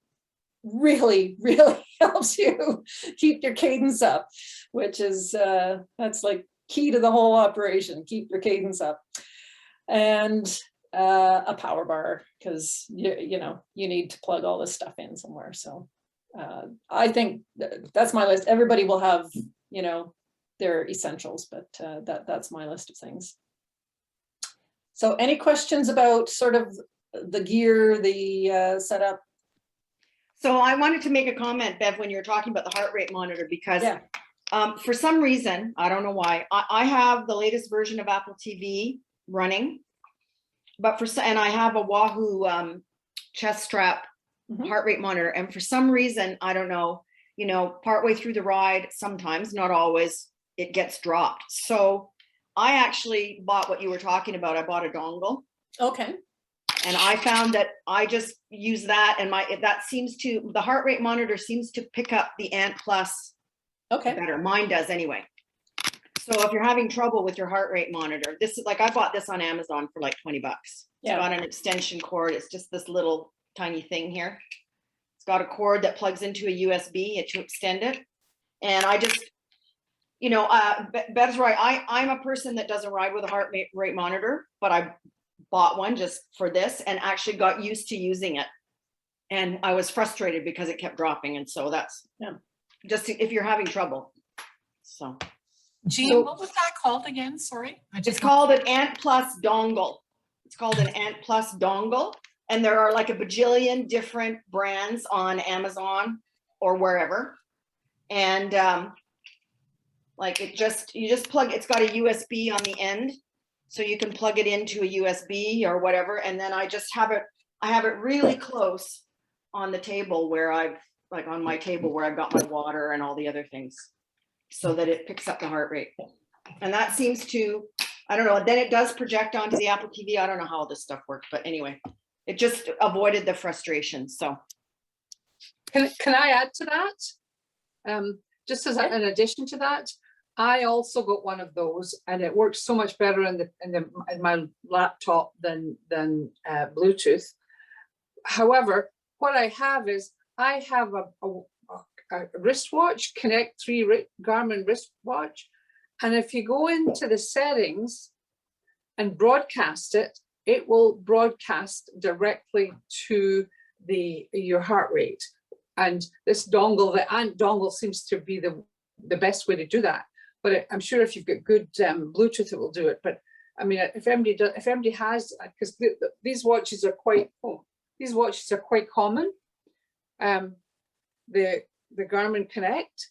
really, really helps you keep your cadence up, which is, that's like key to the whole operation, keep your cadence up. And a power bar, because you know, you need to plug all this stuff in somewhere. So I think that's my list. Everybody will have, you know, their essentials, but that's my list of things. So any questions about sort of the gear, the setup? So I wanted to make a comment, Bev, when you were talking about the heart rate monitor, because for some reason, I don't know why, I have the latest version of Apple TV running, but and I have a Wahoo chest strap heart rate monitor. And for some reason, I don't know, you know, partway through the ride, sometimes, not always, it gets dropped. So I actually bought what you were talking about. I bought a dongle. Okay. And I found that I just use that, and that seems to, the heart rate monitor seems to pick up the Ant Plus better. Mine does anyway. So if you're having trouble with your heart rate monitor, this is like, I bought this on Amazon for like 20 bucks. It's got an extension cord. It's just this little tiny thing here. It's got a cord that plugs into a USB to extend it. And I just, you know, Bev's right. I'm a person that doesn't ride with a heart rate monitor, but I bought one just for this and actually got used to using it. And I was frustrated because it kept dropping. And so that's just if you're having trouble. So. Jean, what was that called again? Sorry. It's called an Ant Plus dongle. It's called an Ant Plus dongle. And there are like a bajillion different brands on Amazon or wherever. And like you just plug, it's got a USB on the end. So you can plug it into a USB or whatever. And then I just have it, I have it really close on the table where I've, like on my table where I've got my water and all the other things, so that it picks up the heart rate. And that seems to, I don't know, then it does project onto the Apple TV. I don't know how all this stuff works, but anyway, it just avoided the frustration, so. Can I add to that? Just as an addition to that, I also got one of those, and it works so much better in my laptop than Bluetooth. However, what I have is I have a wristwatch, Connect 3 Garmin wristwatch, and if you go into the settings and broadcast it, it will broadcast directly to your heart rate. And this dongle, the Ant dongle, seems to be the best way to do that. But I'm sure if you've got good Bluetooth, it will do it. But I mean, if anybody has, because these watches are quite common. The Garmin Connect,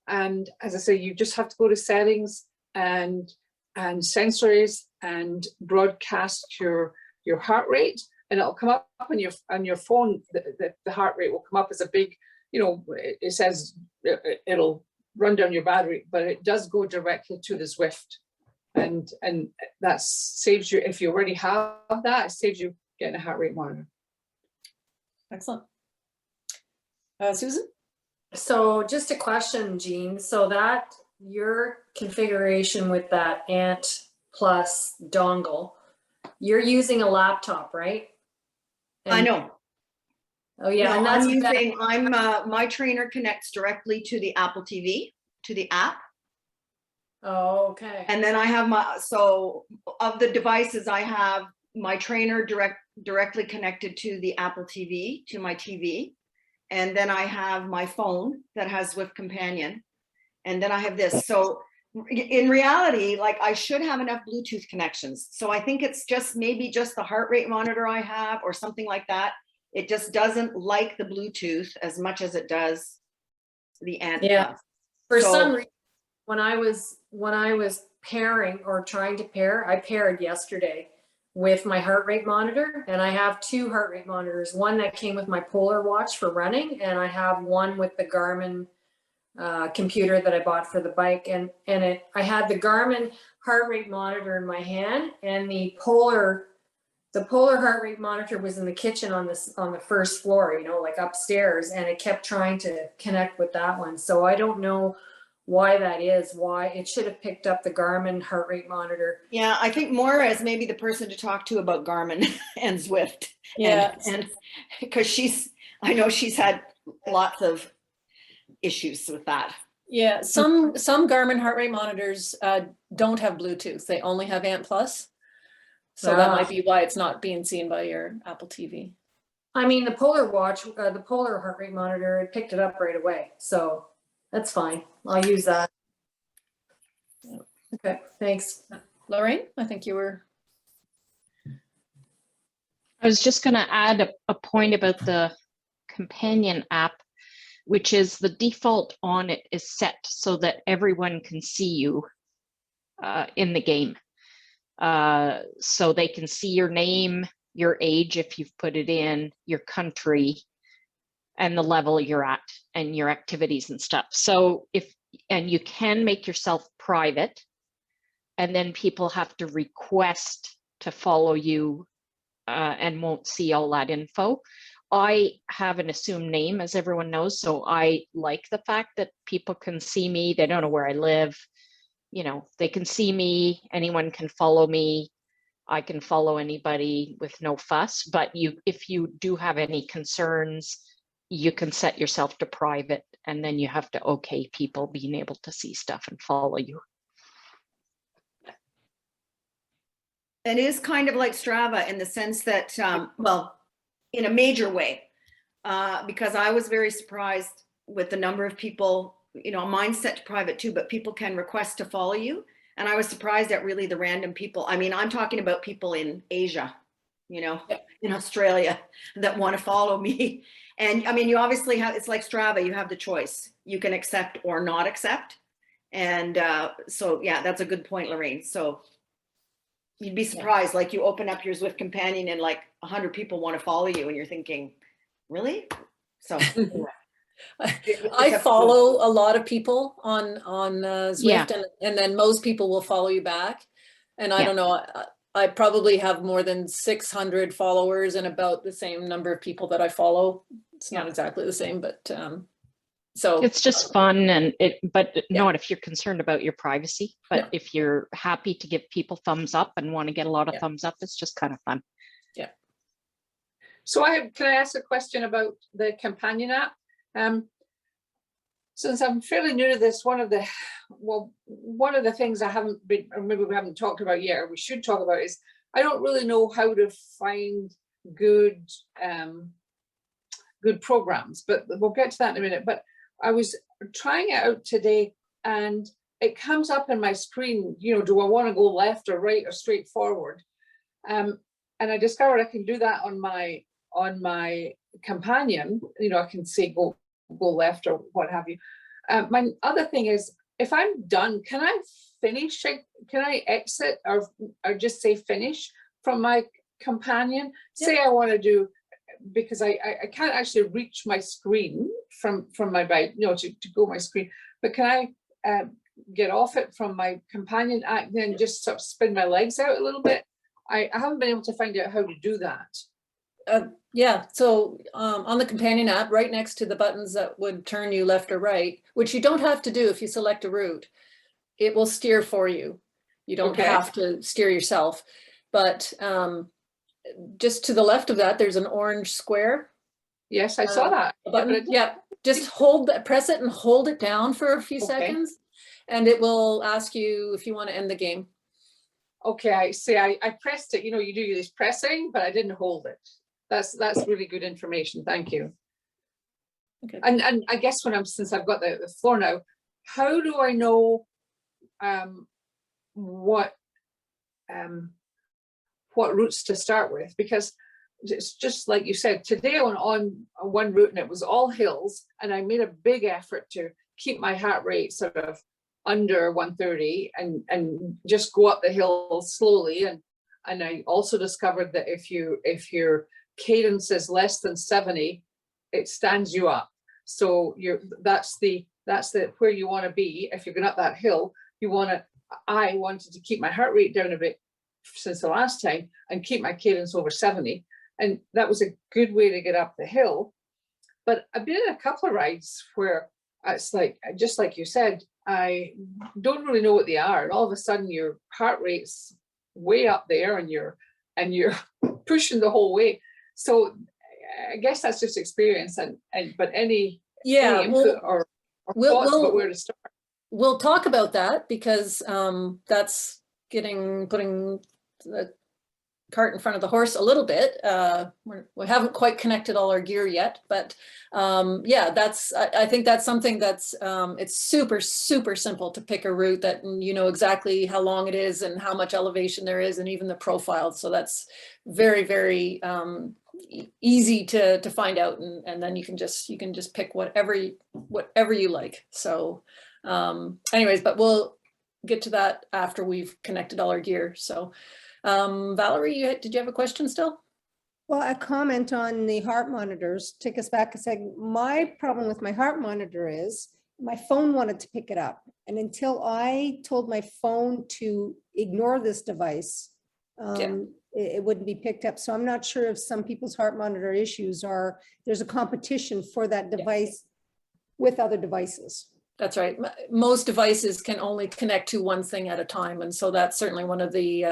and as I say, you just have to go to settings and sensories and broadcast your heart rate, and it'll come up on your phone. The heart rate will come up as a big, you know, it says it'll run down your battery, but it does go directly to the Zwift, and that saves you, if you already have that, it saves you getting a heart rate monitor. Excellent. Susan? So just a question, Jean. So that your configuration with that Ant Plus dongle, you're using a laptop, right? I know. Oh yeah, no, and that's my trainer connects directly to the Apple TV, to the app. Oh, okay. And then I have so of the devices, I have my trainer directly connected to the Apple TV, to my TV. And then I have my phone that has Zwift Companion. And then I have this. So in reality, like I should have enough Bluetooth connections. So I think it's just maybe just the heart rate monitor I have or something like that. It just doesn't like the Bluetooth as much as it does the Ant. Yeah. For some reason, when I was pairing or trying to pair, I paired yesterday with my heart rate monitor, and I have two heart rate monitors, one that came with my Polar watch for running, and I have one with the Garmin computer that I bought for the bike, and I had the Garmin heart rate monitor in my hand and the Polar the polar heart rate monitor was in the kitchen on the first floor, you know, like upstairs, and it kept trying to connect with that one. So I don't know why that is, why it should have picked up the Garmin heart rate monitor. Yeah, I think Maura is maybe the person to talk to about Garmin and Zwift. Yeah. And because I know she's had lots of issues with that. Yeah, some Garmin heart rate monitors don't have Bluetooth. They only have Ant Plus. So that might be why it's not being seen by your Apple TV. I mean, the polar watch, the polar heart rate monitor, it picked it up right away. So that's fine. I'll use that. Okay, thanks. Lorraine, I think you were. I was just going to add a point about the companion app, which is the default on it is set so that everyone can see you in the game. So they can see your name, your age, if you've put it in, your country, and the level you're at, and your activities and stuff. So and you can make yourself private, and then people have to request to follow you and won't see all that info. I have an assumed name, as everyone knows, so I like the fact that people can see me. They don't know where I live. You know, they can see me, anyone can follow me. I can follow anybody with no fuss, but if you do have any concerns, you can set yourself to private, and then you have to okay people being able to see stuff and follow you. It is kind of like Strava in the sense that, well, in a major way, because I was very surprised with the number of people, you know, mine's set to private too, but people can request to follow you. And I was surprised at really the random people. I mean, I'm talking about people in Asia, you know, in Australia that want to follow me. And I mean, you obviously have, it's like Strava, you have the choice. You can accept or not accept. And so, yeah, that's a good point, Lorraine. So you'd be surprised, like you open up your Zwift Companion and like 100 people want to follow you and you're thinking, really? So I follow a lot of people on Zwift, and then most people will follow you back. And I don't know, I probably have more than 600 followers and about the same number of people that I follow. It's not exactly the same, but so it's just fun, and but not if you're concerned about your privacy. But if you're happy to give people thumbs up and want to get a lot of thumbs up, it's just kind of fun. Yeah. So can I ask a question about the companion app? Since I'm fairly new to this, one of the things I haven't been, or maybe we haven't talked about yet, or we should talk about, is I don't really know how to find good programs, but we'll get to that in a minute. But I was trying it out today, and it comes up in my screen, you know, do I want to go left or right or straight forward? And I discovered I can do that on my companion. You know, I can say go left or what have you. My other thing is, if I'm done, can I finish? Can I exit or just say finish from my companion? Say I want to do, because I can't actually reach my screen from my bike, you know, to go my screen. But can I get off it from my companion act, then just sort of spin my legs out a little bit? I haven't been able to find out how to do that. Yeah, so on the companion app, right next to the buttons that would turn you left or right, which you don't have to do if you select a route, it will steer for you. You don't have to steer yourself. But just to the left of that, there's an orange square. Yes, I saw that. Button. Yeah, just press it and hold it down for a few seconds, and it will ask you if you want to end the game. Okay, I see. I pressed it. You know, you do this pressing, but I didn't hold it. That's really good information. Thank you. Okay. And I guess since I've got the floor now, how do I know what routes to start with? Because it's just like you said, today I went on one route and it was all hills, and I made a big effort to keep my heart rate sort of under 130 and just go up the hill slowly. And I also discovered that if your cadence is less than 70, it stands you up. So that's where you want to be. If you're going up that hill, I wanted to keep my heart rate down a bit, since the last time and keep my cadence over 70. And that was a good way to get up the hill. But I've been in a couple of rides where it's like, just like you said, I don't really know what they are. And all of a sudden your heart rate's way up there and you're pushing the whole way. So I guess that's just experience but any input or thoughts about where to start. We'll talk about that because that's putting the cart in front of the horse a little bit. We haven't quite connected all our gear yet, but yeah, I think that's something that's, it's super, super simple to pick a route that you know exactly how long it is and how much elevation there is and even the profile. So that's very, very easy to find out, and then you can just pick whatever you like. So anyways, but we'll get to that after we've connected all our gear. So Valerie, did you have a question still? Well, a comment on the heart monitors. Take us back a second. My problem with my heart monitor is my phone wanted to pick it up. And until I told my phone to ignore this device, it wouldn't be picked up. So I'm not sure if some people's heart monitor issues are, there's a competition for that device with other devices. That's right. Most devices can only connect to one thing at a time. And so that's certainly one of the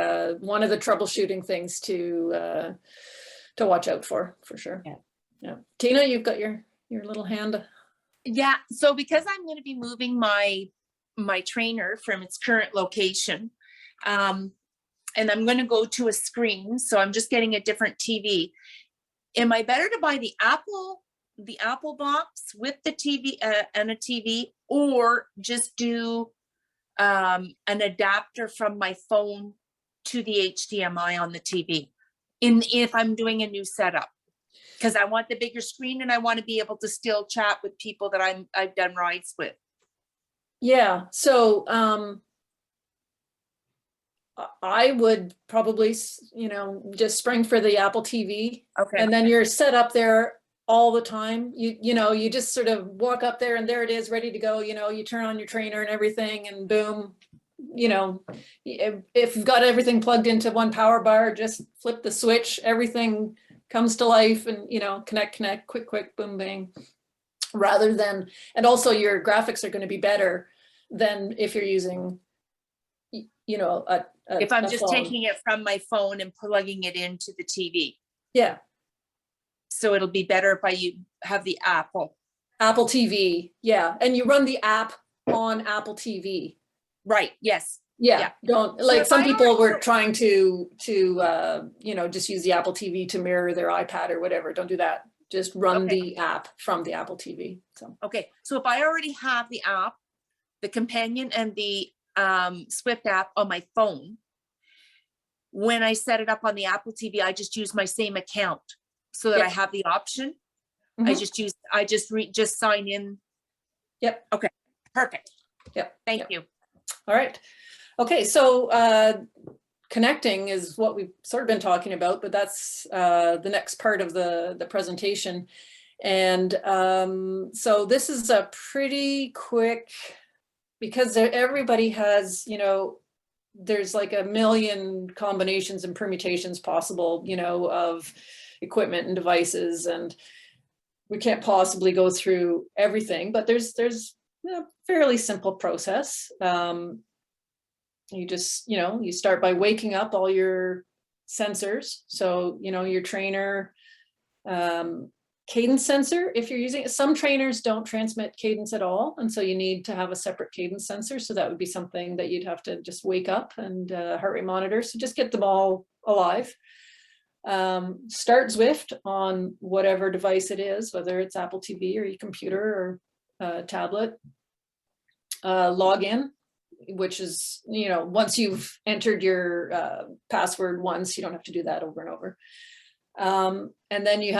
troubleshooting things to watch out for sure. Yeah. Tina, you've got your little hand. Yeah, so because I'm going to be moving my trainer from its current location, and I'm going to go to a screen, so I'm just getting a different TV. Am I better to buy the Apple box with the TV and a TV, or just do an adapter from my phone to the HDMI on the TV if I'm doing a new setup? Because I want the bigger screen and I want to be able to still chat with people that I've done rides with. Yeah, so I would probably, just spring for the Apple TV. Okay. And then you're set up there all the time. You just sort of walk up there and there it is, ready to go. You turn on your trainer and everything and boom, if you've got everything plugged into one power bar, just flip the switch, everything comes to life and, connect, quick, boom, bang, rather than, and also your graphics are going to be better than if you're using, if I'm just phone. taking it from my phone and plugging it into the TV. Yeah. So it'll be better if I have the Apple TV. Yeah. And you run the app on Apple TV. Right. Yes. Yeah. Don't, like, some people were trying to just use the Apple TV to mirror their iPad or whatever. Don't do that. Just run the app from the Apple TV. So. Okay. So if I already have the app, the Companion and the Zwift app on my phone, when I set it up on the Apple TV, I just use my same account so that I have the option. Mm-hmm. I just sign in. Yep. Okay. Perfect. Yep. Thank you. All right. Okay. So connecting is what we've sort of been talking about, but that's the next part of the presentation. And so this is a pretty quick, because everybody has, there's like a million combinations and permutations possible, of equipment and devices, and we can't possibly go through everything, but there's a fairly simple process. You just, you start by waking up all your sensors. So, your trainer, cadence sensor, if you're using it. Some trainers don't transmit cadence at all, and so you need to have a separate cadence sensor. So that would be something that you'd have to just wake up and heart rate monitor. So just get them all alive. Start Zwift on whatever device it is, whether it's Apple TV or your computer or tablet. Log in, which is, once you've entered your password once, you don't have to do that over and over. And then you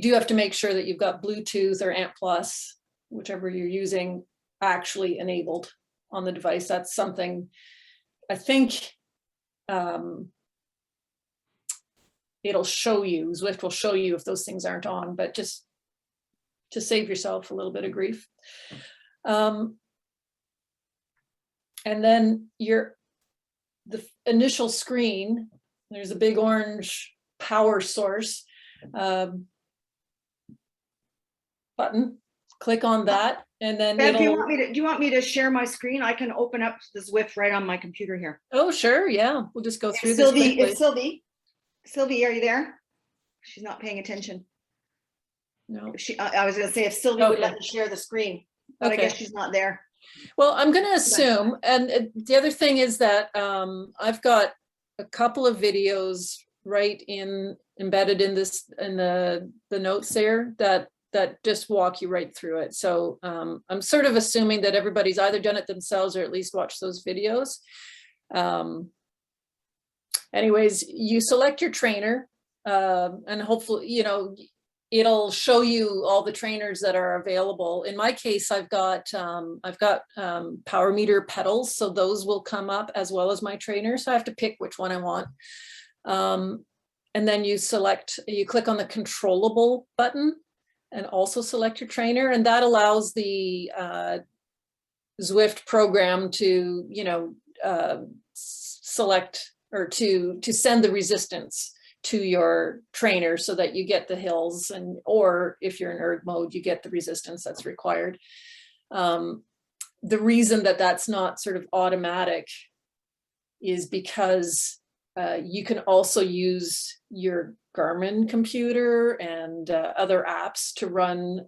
do have to make sure that you've got Bluetooth or ANT+, whichever you're using, actually enabled on the device. That's something I think it'll show you, Zwift will show you if those things aren't on, but just to save yourself a little bit of grief. And then the initial screen, there's a big orange power source button. Click on that, and then Bev, do you it'll. want me to share my screen? I can open up the Zwift right on my computer here. Oh, sure, yeah. We'll just go through If this Sylvie, quickly. Sylvie, are you there? She's not paying attention. No. I was gonna say if Sylvie would let Okay. me share the screen, but I Okay. guess she's not there. Well, I'm going to assume, and the other thing is that I've got a couple of videos right embedded in this in the notes there that just walk you right through it. So I'm sort of assuming that everybody's either done it themselves or at least watched those videos. Anyways, you select your trainer, and hopefully, you know, it'll show you all the trainers that are available. In my case, I've got power meter pedals, so those will come up as well as my trainer. So I have to pick which one I want. And then you click on the controllable button and also select your trainer, and that allows the Zwift program to, you know, select or to send the resistance to your trainer so that you get the hills, and or if you're in erg mode, you get the resistance that's required. The reason that that's not sort of automatic is because you can also use your Garmin computer and other apps to run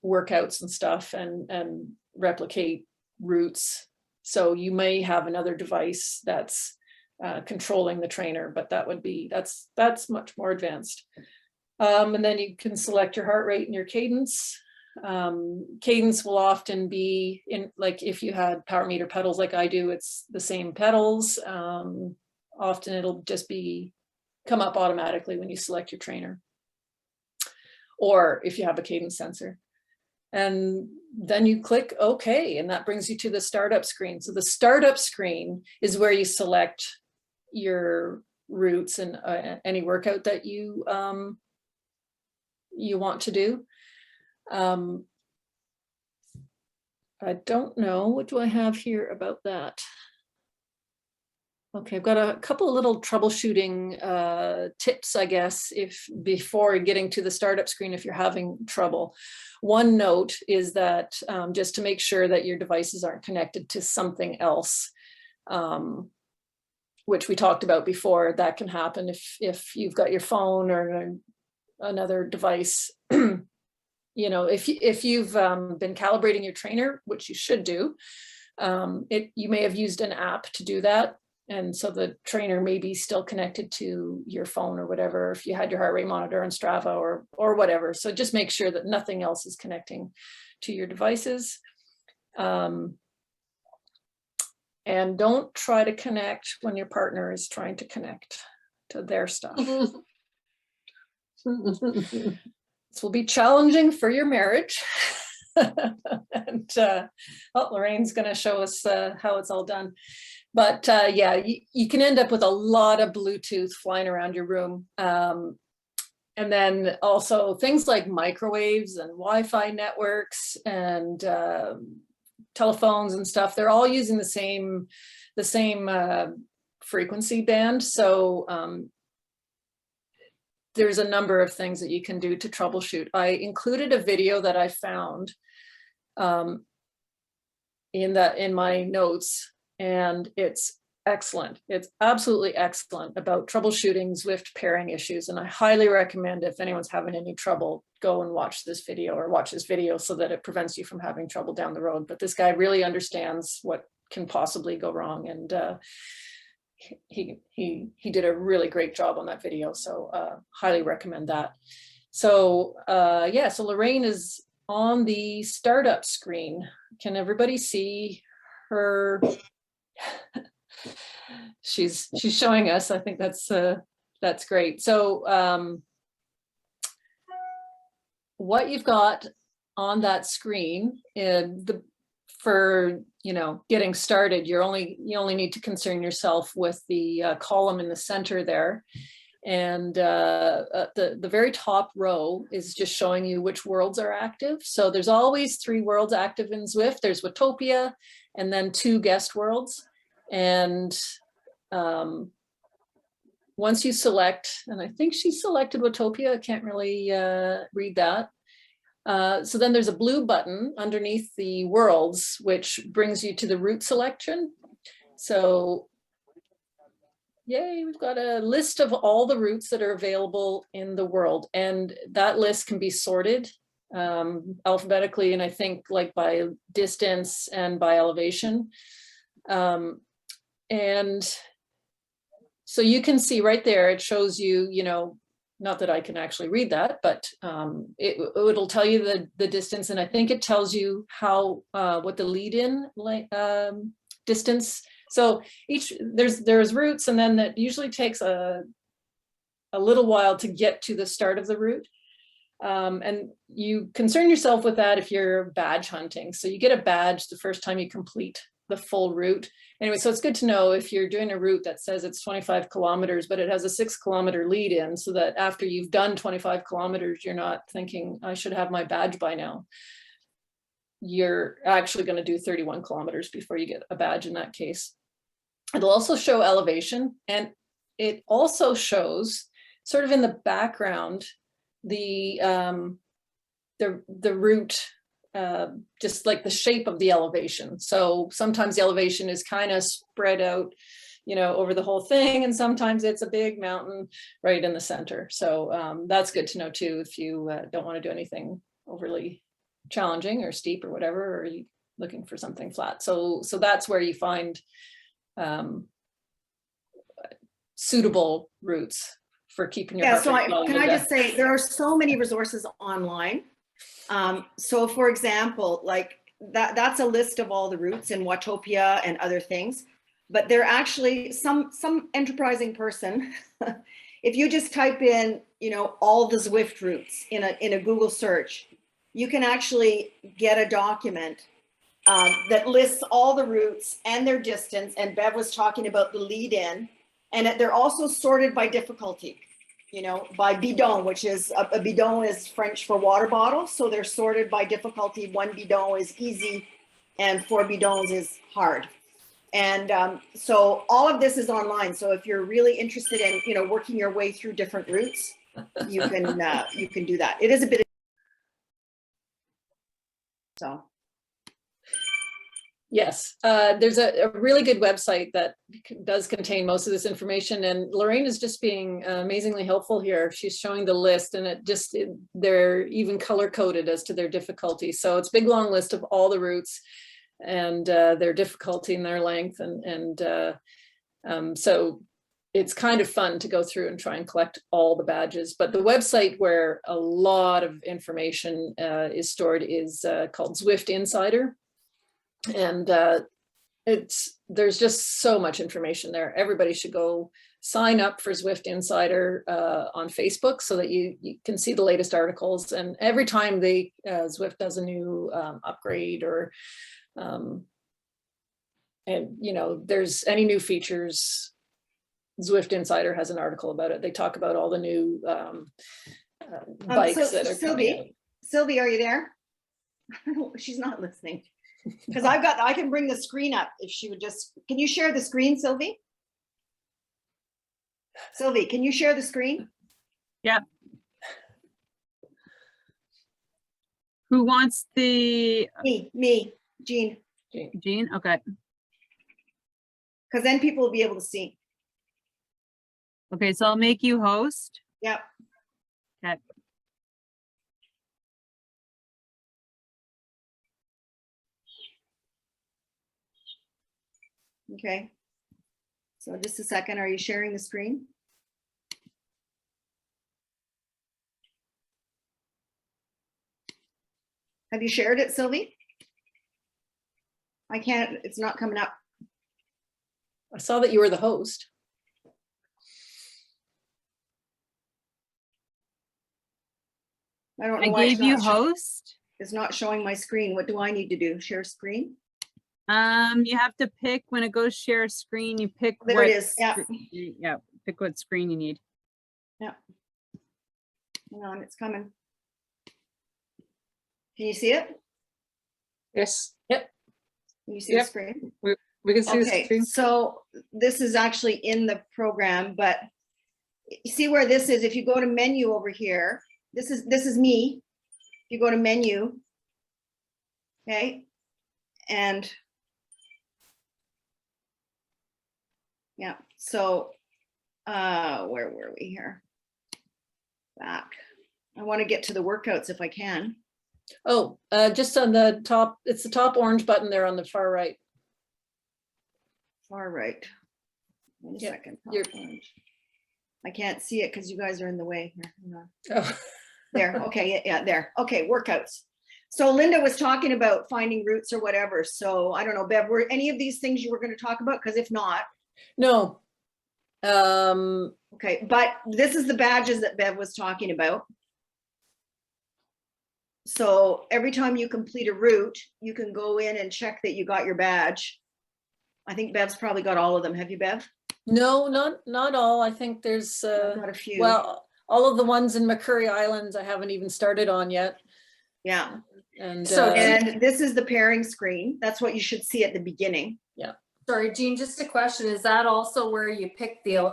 workouts and stuff and replicate routes. So you may have another device that's controlling the trainer, but that's much more advanced. And then you can select your heart rate and your cadence. Cadence will often be in, like if you had power meter pedals like I do, it's the same pedals. Often it'll just come up automatically when you select your trainer, or if you have a cadence sensor. And then you click OK, and that brings you to the startup screen. So the startup screen is where you select your routes and any workout that you want to do. I don't know, what do I have here about that? Okay, I've got a couple of little troubleshooting tips, I guess, before getting to the startup screen, if you're having trouble. One note is that just to make sure that your devices aren't connected to something else, which we talked about before. That can happen if you've got your phone or another device. You know, if you've been calibrating your trainer, which you should do, you may have used an app to do that. And so the trainer may be still connected to your phone or whatever, if you had your heart rate monitor on Strava or whatever. So just make sure that nothing else is connecting to your devices. And don't try to connect when your partner is trying to connect to their stuff. This will be challenging for your marriage. And Lorraine's going to show us how it's all done. But yeah, you can end up with a lot of Bluetooth flying around your room. And then also things like microwaves and Wi-Fi networks and telephones and stuff, they're all using the same frequency band. So there's a number of things that you can do to troubleshoot. I included a video that I found in my notes, and it's excellent. It's absolutely excellent about troubleshooting Zwift pairing issues. And I highly recommend, if anyone's having any trouble, go and watch this video so that it prevents you from having trouble down the road. But this guy really understands what can possibly go wrong. And he did a really great job on that video. So highly recommend that. So yeah, so Lorraine is on the startup screen. Can everybody see her? She's showing us. I think that's great. So what you've got on that screen, for getting started, you only need to concern yourself with the column in the center there, and the very top row is just showing you which worlds are active. So there's always 3 worlds active in Zwift. There's Watopia and then 2 guest worlds. And once you select, and I think she selected Watopia, I can't really read that. So then there's a blue button underneath the worlds, which brings you to the route selection. So yay, we've got a list of all the routes that are available in the world. And that list can be sorted alphabetically, and I think like by distance and by elevation. And so you can see right there, it shows you, you know, not that I can actually read that, but it'll tell you the distance. And I think it tells you how, what the lead-in distance. So there's routes, and then that usually takes a little while to get to the start of the route. And you concern yourself with that if you're badge hunting. So you get a badge the first time you complete the full route. Anyway, so it's good to know if you're doing a route that says it's 25 kilometers, but it has a 6 kilometer lead in, so that after you've done 25 kilometers, you're not thinking, I should have my badge by now. You're actually going to do 31 kilometers before you get a badge in that case. It'll also show elevation, and it also shows sort of in the background the route, just like the shape of the elevation. So sometimes the elevation is kind of spread out, you know, over the whole thing, and sometimes it's a big mountain right in the center. So that's good to know too, if you don't want to do anything overly challenging or steep or whatever, or you looking for something flat. So that's where you find suitable routes for keeping your Yeah, heart so rate low. can I just say, there are so many resources online. So for example, like that's a list of all the routes in Watopia and other things, but they're actually some enterprising person, if you just type in, you know, all the Zwift routes in a Google search, you can actually get a document that lists all the routes and their distance. And Bev was talking about the lead in, and they're also sorted by difficulty, you know, by bidon, which is a bidon is French for water bottle. So they're sorted by difficulty. 1 bidon is easy and 4 bidons is hard. And so all of this is online. So if you're really interested in, you know, working your way through different routes, you can do that. It is a bit. So. Yes, there's a really good website that does contain most of this information, and Lorraine is just being amazingly helpful here. She's showing the list, and they're even color coded as to their difficulty. So it's a big long list of all the routes and their difficulty and their length, so it's kind of fun to go through and try and collect all the badges. But the website where a lot of information is stored is called Zwift Insider. And there's just so much information there. Everybody should go sign up for Zwift Insider on Facebook so that you can see the latest articles. And every time Zwift does a new upgrade or, and you know, there's any new features, Zwift Insider has an article about it. They talk about all the new bikes that are coming out. Sylvie, are you there? She's not listening. Because I can bring the screen up if she would just, can you share the screen, Sylvie? Sylvie, can you share the screen? Yeah. Who wants the? Me, Jean. Jean, okay. Because then people will be able to see. Okay, so I'll make you host. Yep. Okay. Okay. So just a second, are you sharing the screen? Have you shared it, Sylvie? I can't, it's not coming up. I saw that you were the host. I don't know I why gave you host. It's not showing my screen. What do I need to do? Share screen? You have to pick when it goes share screen, you pick There what it is. Yeah. Yeah, pick what screen you need. Yeah. Hang on, it's coming. Can you see it? Yes. Yep. Can you see Yep. the screen? We can see the Okay, screen. so this is actually in the program, but you see where this is? If you go to menu over here, this is me. If you go to menu, okay, and yeah, so where were we here? Back. I want to get to the workouts if I can. Oh, just on the top, it's the top orange button there on the far right. Far right. Wait a Yeah, second. you're- I can't see it because you guys are in the way here. Hang on. Oh. There, okay, yeah, there. Okay, workouts. So Linda was talking about finding routes or whatever. So I don't know, Bev, were any of these things you were going to talk about? Because if not, No. okay, but this is the badges that Bev was talking about. So every time you complete a route, you can go in and check that you got your badge. I think Bev's probably got all of them. Have you, Bev? No, not all. I think there's, I've got a few. well, all of the ones in McCurry Islands I haven't even started on yet. Yeah. And So, And this is the pairing screen. That's what you should see at the beginning. Sorry, Jean, just a question. Is that also where you pick the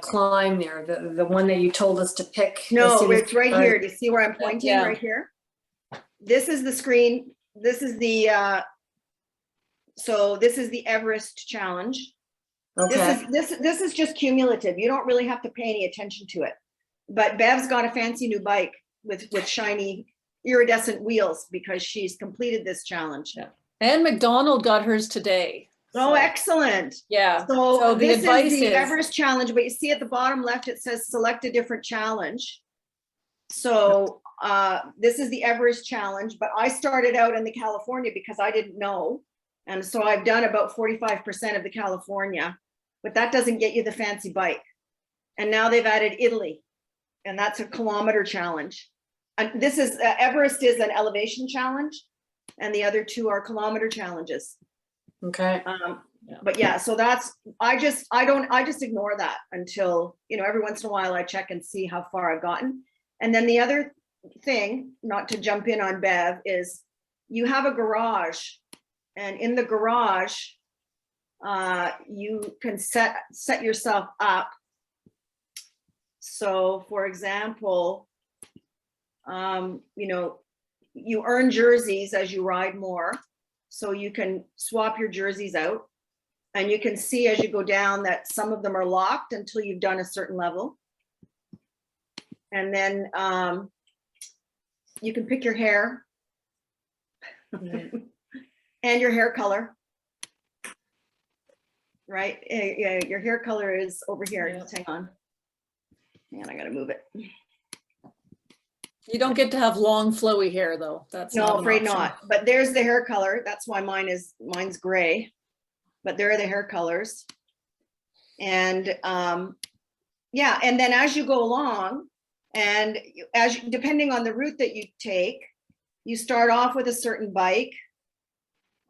climb there, the one that you told us to pick? as No, soon as it's right start? here. Do you see where I'm pointing? Yeah. Right here. This is the screen. This is the, so this is the Everest challenge. Okay, This is just cumulative. You don't really have to pay any attention to it. But Bev's got a fancy new bike with shiny iridescent wheels because she's completed this challenge. Yeah. And McDonald got hers today. Oh, So, excellent. yeah. So the this is advice the is- Everest challenge, but you see at the bottom left, it says select a different challenge. So this is the Everest challenge, but I started out in the California because I didn't know. And so I've done about 45% of the California, but that doesn't get you the fancy bike. And now they've added Italy, and that's a kilometer challenge. And this is, Everest is an elevation challenge, and the other two are kilometer challenges. okay. But yeah, so that's, I just ignore that until, every once in a while I check and see how far I've gotten. And then the other thing, not to jump in on Bev, is you have a garage, and in the garage, you can set yourself up. So for example, you earn jerseys as you ride more. So you can swap your jerseys out, and you can see as you go down that some of them are locked until you've done a certain level. And then you can pick your hair and your hair color. Right? Yeah, your hair color is over here. Yeah. Just hang on. And I gotta move it. You don't get to have long flowy hair though. That's No, not an afraid option. not. But there's the hair color. That's why mine's gray. But there are the hair colors. And yeah, and then as you go along, and depending on the route that you take, you start off with a certain bike.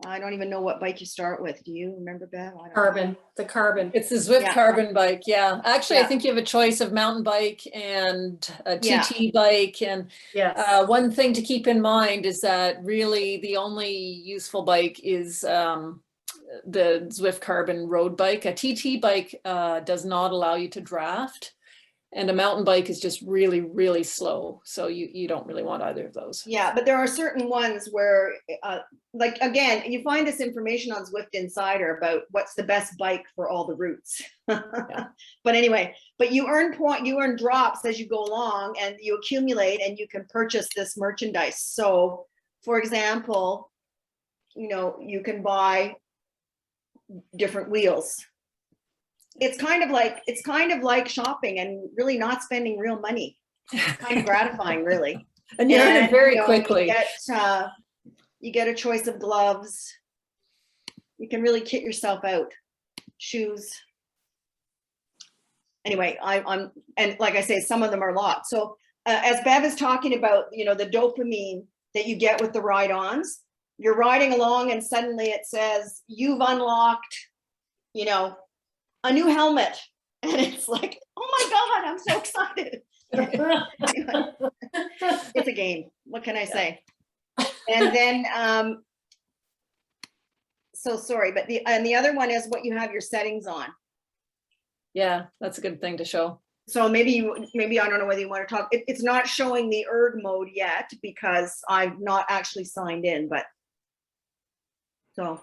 I don't even know what bike you start with. Do you remember, Bev? I don't know. The carbon. It's the Zwift Yeah. carbon bike. Yeah. Actually, I Yeah. think you have a choice of mountain bike and a Yeah. TT bike. And Yes. one thing to keep in mind is that really the only useful bike is the Zwift carbon road bike. A TT bike does not allow you to draft. And a mountain bike is just really, really slow. So you don't really want either of those. Yeah, but there are certain ones where, like, again, you find this information on Zwift Insider about what's the best bike for all the routes. But anyway, but you earn drops as you go along, and you accumulate, and you can purchase this merchandise. So, for example, you can buy different wheels. It's kind of like shopping and really not spending real money. Kind of gratifying, really. And you earn it very you quickly. You get a choice of gloves. You can really kit yourself out. Shoes. Anyway, and like I say, some of them are locked. So as Bev is talking about, the dopamine that you get with the ride-ons, you're riding along and suddenly it says, you've unlocked, a new helmet. And it's like, oh my God, I'm so excited. It's a game. What can I say? And then so sorry, but the other one is what you have your settings on. Yeah, that's a good thing to show. So maybe I don't know whether you want to talk, it's not showing the erg mode yet because I've not actually signed in, but. So.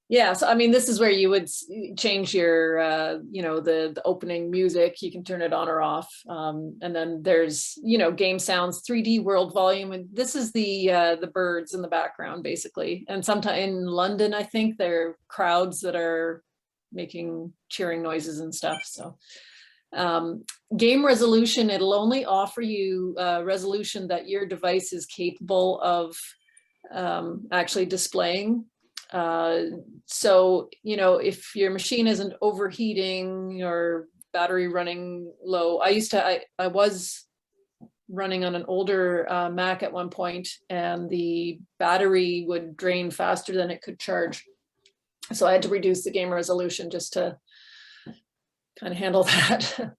Yeah, so I mean, this is where you would change your, you know, the opening music. You can turn it on or off. And then there's, you know, game sounds, 3D world volume. And this is the birds in the background, basically. And sometime in London, I think there are crowds that are making cheering noises and stuff. So game resolution, it'll only offer you resolution that your device is capable of actually displaying. So, you know, if your machine isn't overheating or battery running low, I was running on an older Mac at one point, and the battery would drain faster than it could charge. So I had to reduce the game resolution just to kind of handle that.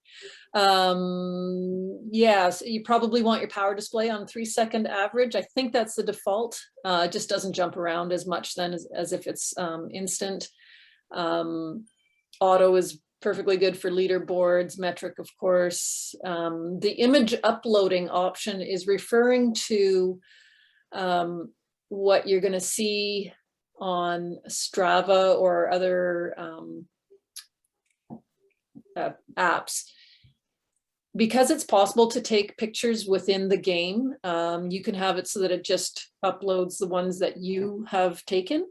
Yeah, so you probably want your power display on 3-second average. I think that's the default. It just doesn't jump around as much then as if it's instant. Auto is perfectly good for leaderboards, metric, of course. The image uploading option is referring to what you're going to see on Strava or other apps. Because it's possible to take pictures within the game, you can have it so that it just uploads the ones that you have taken,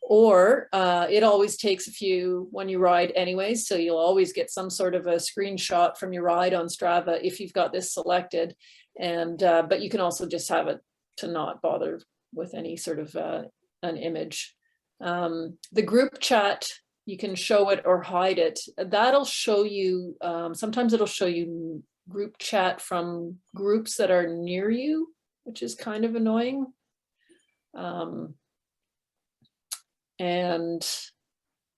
or it always takes a few when you ride anyways, so you'll always get some sort of a screenshot from your ride on Strava if you've got this selected. And but you can also just have it to not bother with any sort of an image. The group chat, you can show it or hide it. That'll show you, sometimes it'll show you group chat from groups that are near you, which is kind of annoying. And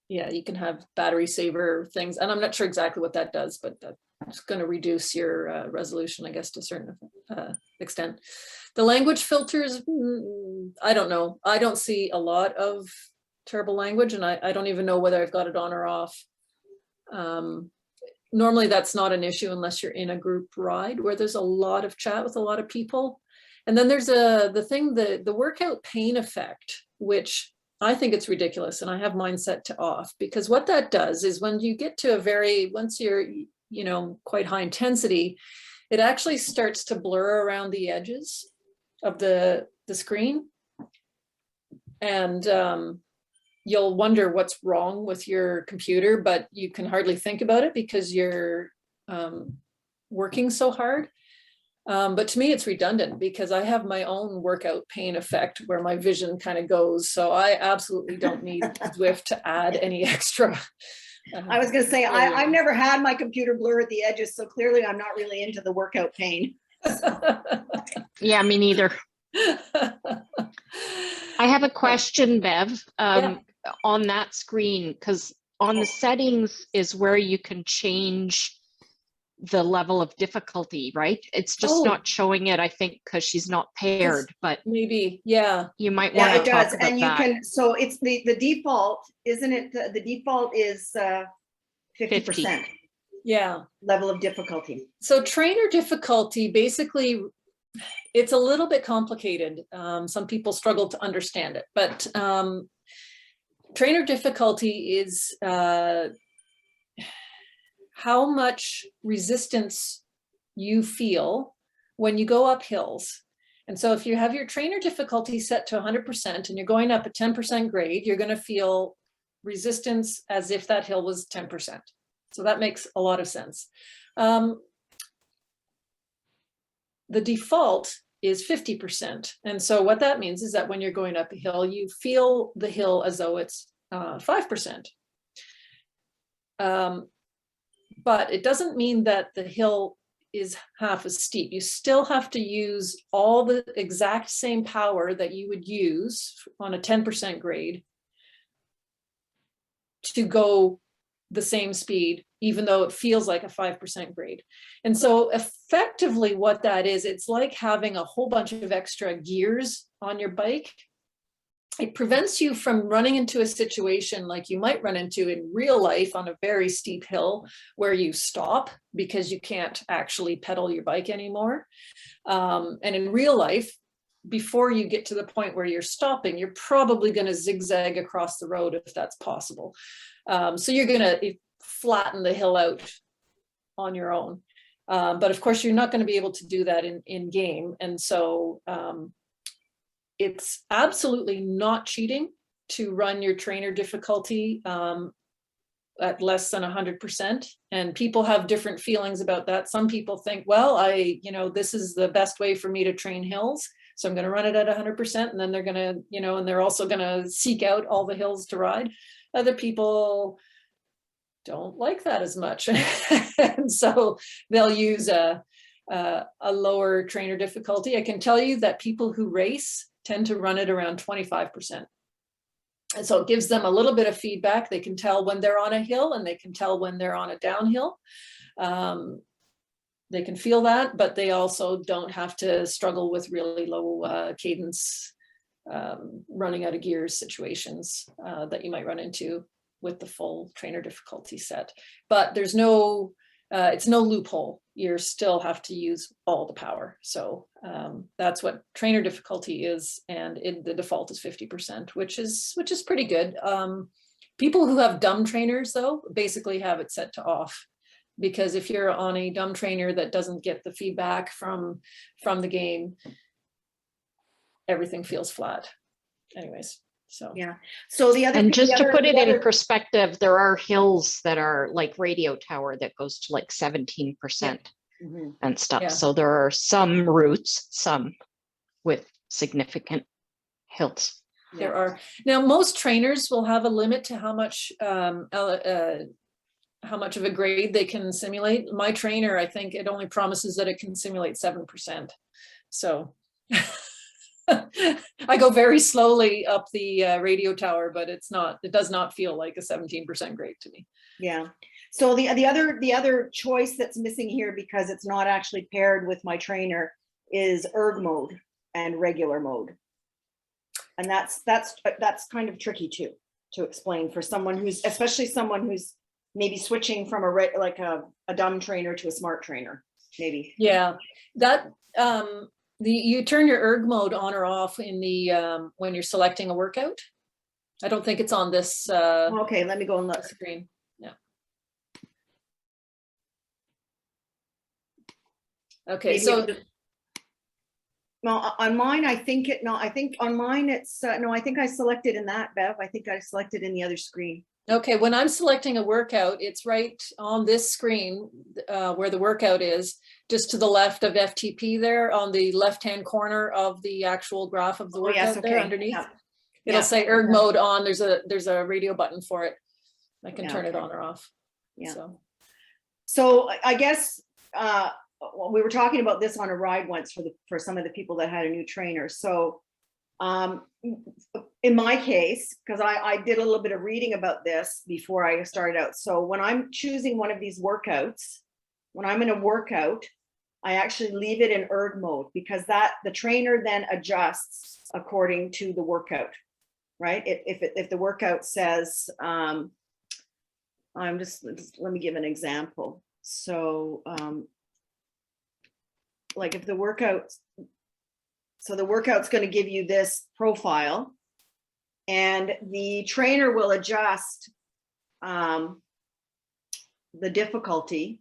yeah, you can have battery saver things. And I'm not sure exactly what that does, but that's going to reduce your resolution, I guess, to a certain extent. The language filters, I don't know. I don't see a lot of terrible language, and I don't even know whether I've got it on or off. Normally that's not an issue unless you're in a group ride where there's a lot of chat with a lot of people. And then there's the workout pain effect, which I think it's ridiculous, and I have mine set to off, because what that does is when you get to once you're, you know, quite high intensity, it actually starts to blur around the edges of the screen. And you'll wonder what's wrong with your computer, but you can hardly think about it because you're working so hard. But to me, it's redundant because I have my own workout pain effect where my vision kind of goes. So I absolutely don't need Zwift to add any extra. I was going to say, I've never had my computer blur at the edges, so clearly I'm not really into the workout pain. Yeah, me neither. I have a question, Bev, on that screen, because on the settings is where you can change the level of difficulty, right? It's just not showing it, I think, because she's not paired, but maybe, yeah. You might want to it talk does. about And you that. can, so it's the default, isn't it? The default is 50%. Yeah. Level of difficulty. So trainer difficulty, basically, it's a little bit complicated. Some people struggle to understand it, but trainer difficulty is how much resistance you feel when you go up hills. And so if you have your trainer difficulty set to 100% and you're going up a 10% grade, you're going to feel resistance as if that hill was 10%. So that makes a lot of sense. The default is 50%. And so what that means is that when you're going up a hill, you feel the hill as though it's 5%. But it doesn't mean that the hill is half as steep. You still have to use all the exact same power that you would use on a 10% grade to go the same speed, even though it feels like a 5% grade. And so effectively what that is, it's like having a whole bunch of extra gears on your bike. it prevents you from running into a situation like you might run into in real life on a very steep hill where you stop because you can't actually pedal your bike anymore. And in real life, before you get to the point where you're stopping, you're probably going to zigzag across the road if that's possible. So you're going to flatten the hill out on your own. But of course, you're not going to be able to do that in game. And so it's absolutely not cheating to run your trainer difficulty at less than 100%. And people have different feelings about that. Some people think, well, this is the best way for me to train hills, so I'm going to run it at 100%. And then they're going to, and they're also going to seek out all the hills to ride. Other people don't like that as much. And so they'll use a lower trainer difficulty. I can tell you that people who race tend to run it around 25%. And so it gives them a little bit of feedback. They can tell when they're on a hill and they can tell when they're on a downhill. They can feel that, but they also don't have to struggle with really low cadence, running out of gears situations that you might run into with the full trainer difficulty set. But there's no, it's no loophole. You still have to use all the power. So that's what trainer difficulty is. And the default is 50%, which is pretty good. People who have dumb trainers though, basically have it set to off, because if you're on a dumb trainer that doesn't get the feedback from the game, everything feels flat anyways. So Yeah. So the other, and just to put it the other- in perspective, there are hills that are like Radio Tower that goes to like 17% Mhm. and stuff. Yeah. So there are some routes, some with significant hills. there are. Now, most trainers will have a limit to how much of a grade they can simulate. My trainer, I think it only promises that it can simulate 7%. So I go very slowly up the Radio Tower, but it does not feel like a 17% grade to me. Yeah. So the other choice that's missing here, because it's not actually paired with my trainer, is erg mode and regular mode. And that's kind of tricky too to explain for someone who's, especially someone who's maybe switching from a dumb trainer to a smart trainer, maybe. Yeah, that you turn your erg mode on or off in the when you're selecting a workout. I don't think it's on this Okay, let me go and look. screen. Yeah. Okay, Maybe so no, on mine, I think on mine it's, no, I think I selected in that, Bev. I think I selected in the other screen. okay, when I'm selecting a workout, it's right on this screen where the workout is, just to the left of FTP there on the left-hand corner of the actual graph of the workout yes, there okay. underneath. Yeah. It'll Yeah. say erg mode on. There's a radio button for it. I can Yeah, turn it okay. on or off. Yeah. So I guess we were talking about this on a ride once for some of the people that had a new trainer. So in my case, because I did a little bit of reading about this before I started out. So when I'm choosing one of these workouts, when I'm in a workout, I actually leave it in erg mode, because the trainer then adjusts according to the workout, right? If the workout says, let me give an example. So like if the workout's going to give you this profile, and the trainer will adjust the difficulty,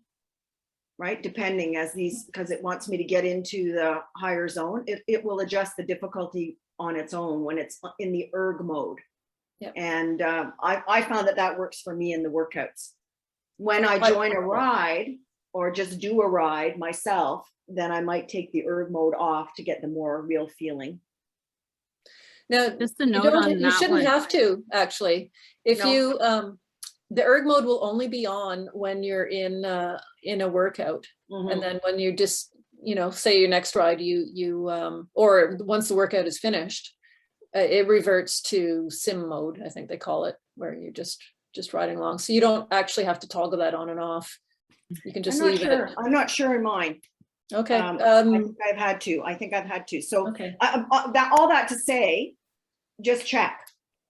right? Depending because it wants me to get into the higher zone, it will adjust the difficulty on its own when it's in the erg mode. Yep. And I found that works for me in the workouts. When I join a ride or just do a ride myself, then I might take the erg mode off to get the more real feeling. Now, Just a note on you that shouldn't one. have to, actually. If No. you, the erg mode will only be on when you're in a workout. Mhm. And then when you just, say your next ride, or once the workout is finished, it reverts to sim mode, I think they call it, where you're just riding along. So you don't actually have to toggle that on and off. You can just leave it. I'm not sure in mine. Okay. I think I've had to. So okay. all that to say, just check.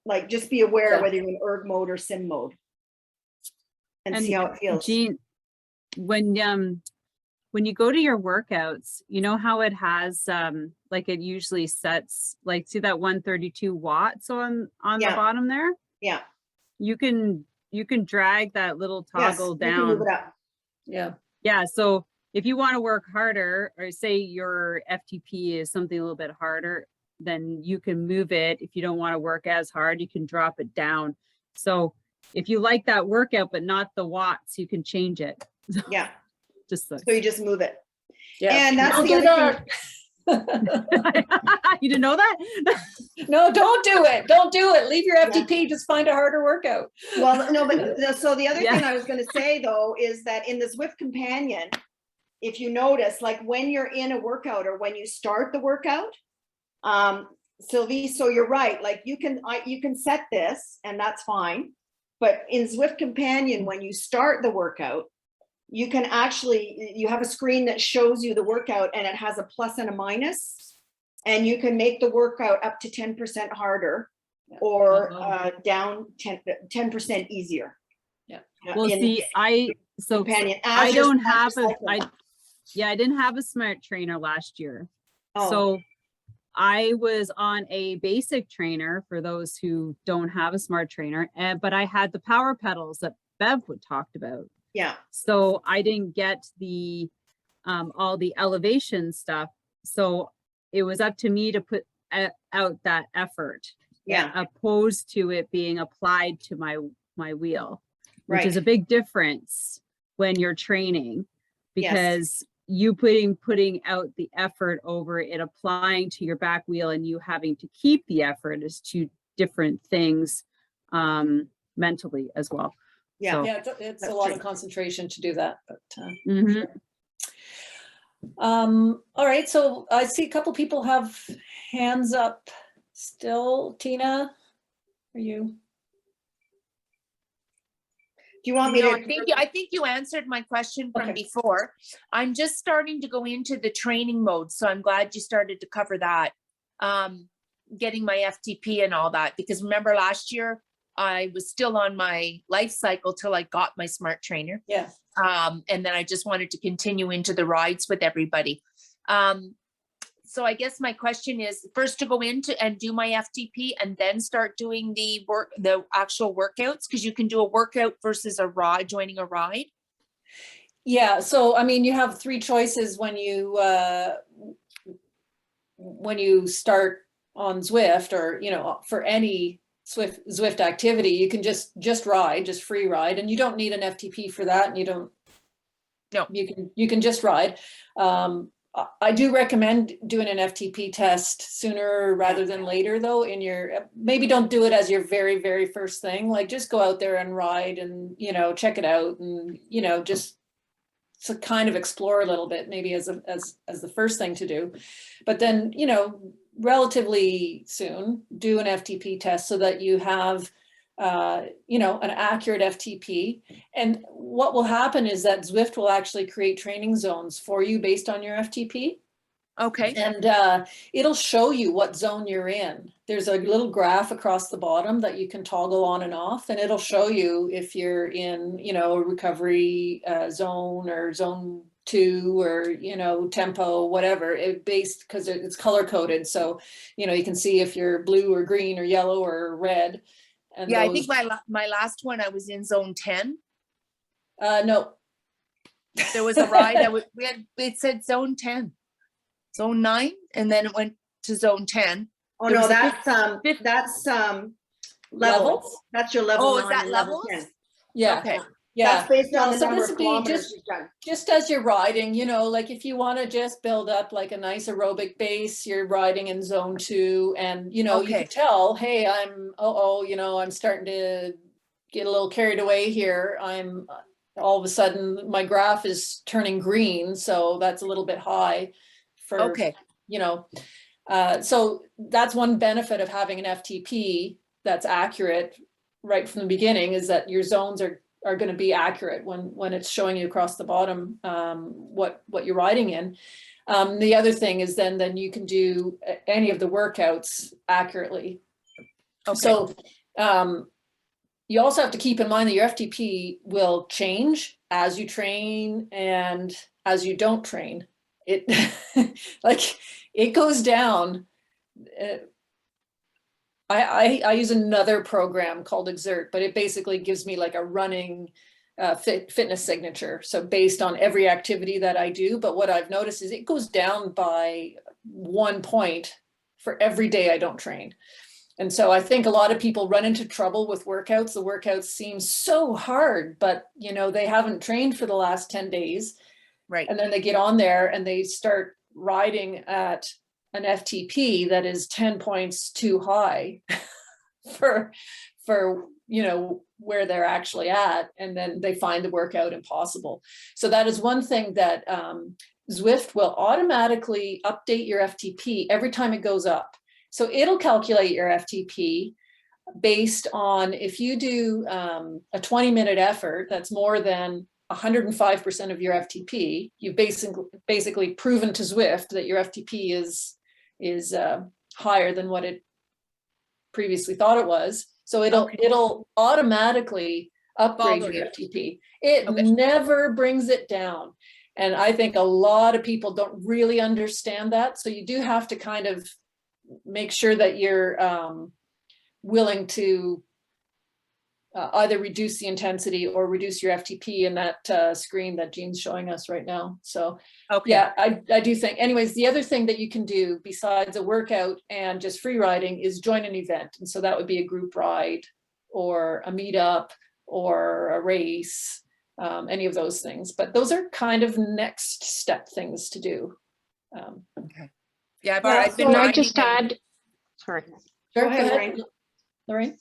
Like, just be aware Yeah. whether you're in erg mode or sim mode. And see how it feels. Jean, when you go to your workouts, you know how it has like it usually sets, like, see that 132 watts on Yeah. the bottom there? Yeah. You can drag that little Yes, toggle you can move down. it up. Yeah. Yeah, so if you want to work harder, or say your FTP is something a little bit harder, then you can move it. If you don't want to work as hard, you can drop it down. So if you like that workout, but not the watts, you can change it. Yeah. Just like, So you just move it. Yeah. And that's Don't the do other thing. that. you didn't know that? No, don't do it. Don't do it. Leave your FTP. Just find a harder workout. Well, no, but so the other Yeah. thing I was going to say though is that in the Zwift Companion, if you notice, like when you're in a workout or when you start the workout, Sylvie, so you're right. Like you can set this and that's fine. But in Zwift Companion, when you start the workout, you can actually, you have a screen that shows you the workout and it has a plus and a minus, and you can make the workout up to 10% harder or down 10% easier. Yeah. Well, in see, I Companion. I As you're- don't as have you're a cycling. I didn't have a smart trainer last year. Oh. So I was on a basic trainer for those who don't have a smart trainer, but I had the power pedals that Bev would talked about. Yeah. So I didn't get the all the elevation stuff. So it was up to me to put out that effort, Yeah. opposed to it being applied to my wheel, which Right. is a big difference when you're training, Yes. because you putting out the effort over it applying to your back wheel and you having to keep the effort is two different things mentally as well. Yeah. So, Yeah, it's a That's lot true. of concentration to do that. But, mhm. all right, so I see a couple people have hands up still. Tina, are you? Do you want me No, to? I think you answered my question from Okay. before. I'm just starting to go into the training mode, so I'm glad you started to cover that. Getting my FTP and all that, because remember last year I was still on my life cycle till I got my smart trainer. Yeah. And then I just wanted to continue into the rides with everybody. So I guess my question is first to go into and do my FTP and then start doing the actual workouts, because you can do a workout versus a ride, joining a ride. Yeah, so I mean, you have three choices when you start on Zwift, or for any Zwift activity, you can just ride, just free ride, and you don't need an FTP for that, and you don't. No, you can just ride. I do recommend doing an FTP test sooner rather than later, though. Maybe don't do it as your very, very first thing. Like just go out there and ride, and check it out, and just to kind of explore a little bit, maybe as the first thing to do. But then relatively soon do an FTP test so that you have an accurate FTP. And what will happen is that Zwift will actually create training zones for you based on your FTP. Okay. And it'll show you what zone you're in. There's a little graph across the bottom that you can toggle on and off, and it'll show you if you're in, a recovery zone or zone 2 or, tempo, whatever, because it's color coded. So, you can see if you're blue or green or yellow or red. And yeah, I think my last one, I was in zone 10. No. There was a ride it said zone 10, zone 9, and then it went to zone 10. Oh, There no, was a that's levels. That's your level. Oh, is 9 that and level levels? 10. Yeah. Okay. Yeah. That's based on the So number this of would be kilometers you've done. just as you're riding, like if you want to just build up like a nice aerobic base, you're riding in zone 2, and you Okay. can tell, hey, I'm starting to get a little carried away here. I'm all of a sudden my graph is turning green, so that's a little bit high for Okay. so that's one benefit of having an FTP that's accurate right from the beginning, is that your zones are going to be accurate when it's showing you across the bottom what you're riding in. The other thing is then you can do any of the workouts accurately Okay. So you also have to keep in mind that your FTP will change as you train and as you don't train. It like it goes down. I use another program called Exert, but it basically gives me like a running fitness signature. So based on every activity that I do, but what I've noticed is it goes down by 1 point for every day I don't train. And so I think a lot of people run into trouble with workouts. The workouts seem so hard, but you know, they haven't trained for the last 10 days. Right. And then they get on there and they start riding at an FTP that is 10 points too high for you know, where they're actually at, and then they find the workout impossible. So that is one thing that Zwift will automatically update your FTP every time it goes up. So it'll calculate your FTP based on if you do a 20-minute effort that's more than 105% of your FTP, you've basically proven to Zwift that your FTP is higher than what it previously thought it was. So it'll automatically upgrade your FTP. It never brings it down. And I think a lot of people don't really understand that. So you do have to kind of make sure that you're willing to either reduce the intensity or reduce your FTP in that screen that Jean's showing us right now. So yeah, I do think, anyways, the other thing that you can do besides a workout and just free riding is join an event. And so that would be a group ride or a meetup or a race, any of those things. But those are kind of next step things to do. Okay. Yeah, I've been. Can I just add? Sorry. Sure, go ahead, Lorraine.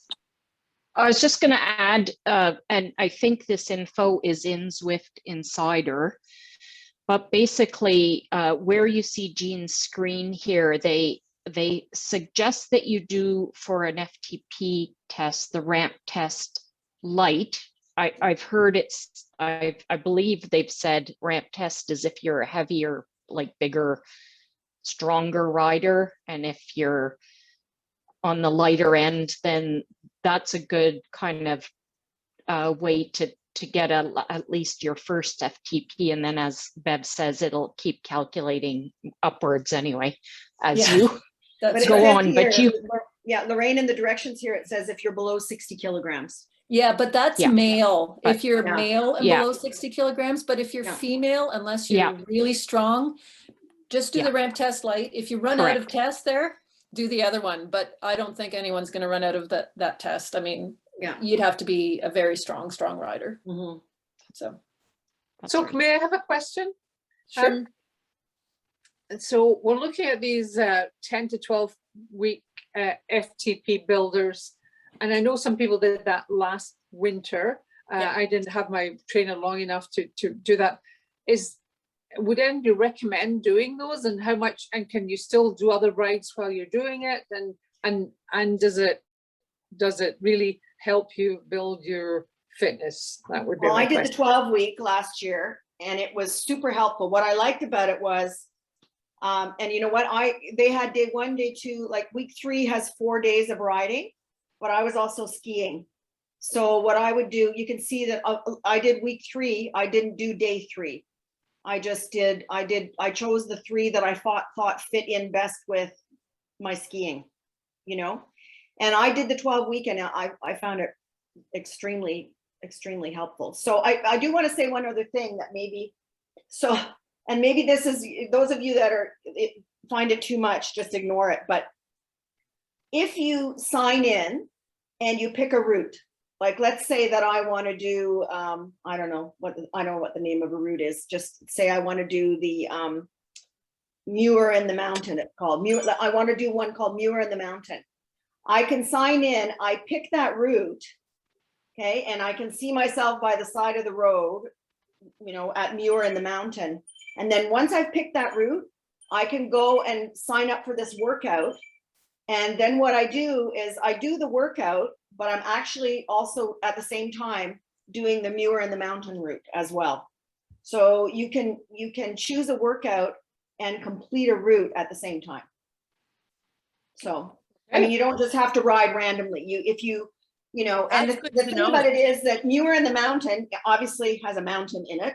I was just going to add, and I think this info is in Zwift Insider, but basically where you see Jean's screen here, they suggest that you do for an FTP test, the ramp test light. I've heard I believe they've said ramp test is if you're a heavier, like bigger, stronger rider, and if you're on the lighter end, then that's a good kind of way to get at least your first FTP. And then as Bev says, it'll keep calculating upwards anyway, as you go on. But yeah, Lorraine, in the directions here, it says if you're below 60 kilograms. Yeah, but that's male. If you're male and Yeah. below 60 kilograms, but if you're female, unless you're really strong, just do the ramp test light. If you run out of tests there, do the other one. But I don't think anyone's going to run out of that test. I mean, you'd have to be a very strong rider. Mm-hmm. So may I have a question? Sure. So we're looking at these 10 to 12 week FTP builders. And I know some people did that last winter. I didn't have my trainer long enough to do that. Would anybody recommend doing those, and how much, and can you still do other rides while you're doing it? And does it really help you build your fitness? That would be well, my I did question. the 12-week last year, and it was super helpful. What I liked about it was, and you know what, they had day 1, day 2, like week 3 has 4 days of riding, but I was also skiing. So what I would do, you can see that I did week 3, I didn't do day 3. I chose the 3 that I thought fit in best with my skiing, you know, and I did the 12-week, and I found it extremely helpful. So I do want to say one other thing that maybe, and maybe this is, those of you that find it too much, just ignore it. But if you sign in and you pick a route, like let's say that I want to do, I don't know what the name of a route is. Just say I want to do the Muir in the Mountain. It's called Muir. I want to do one called Muir in the Mountain. I can sign in. I pick that route, okay, and I can see myself by the side of the road, you know, at Muir in the Mountain. And then once I've picked that route, I can go and sign up for this workout. And then what I do is I do the workout, but I'm actually also at the same time doing the Muir in the Mountain route as well. So you can choose a workout and complete a route at the same time. So I mean, you don't just have to ride randomly. You know, and That's the good to thing know. about it is that Newer in the Mountain obviously has a mountain in it,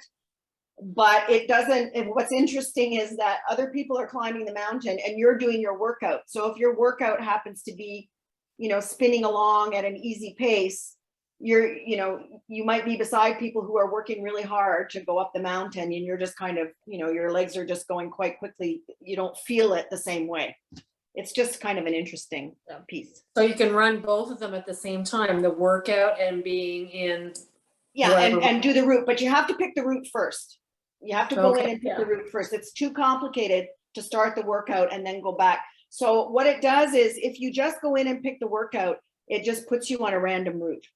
but it doesn't, and what's interesting is that other people are climbing the mountain and you're doing your workout. So if your workout happens to be, you know, spinning along at an easy pace, you know, you might be beside people who are working really hard to go up the mountain, and you're just kind of, you know, your legs are just going quite quickly. You don't feel it the same way. It's just kind of an interesting piece. So you can run both of them at the same time, the workout and being in. Yeah, whatever- and do the route, but you have to pick the route first. You have to go in Okay, and pick yeah. the route first. It's too complicated to start the workout and then go back. So what it does is if you just go in and pick the workout, it just puts you on a random route.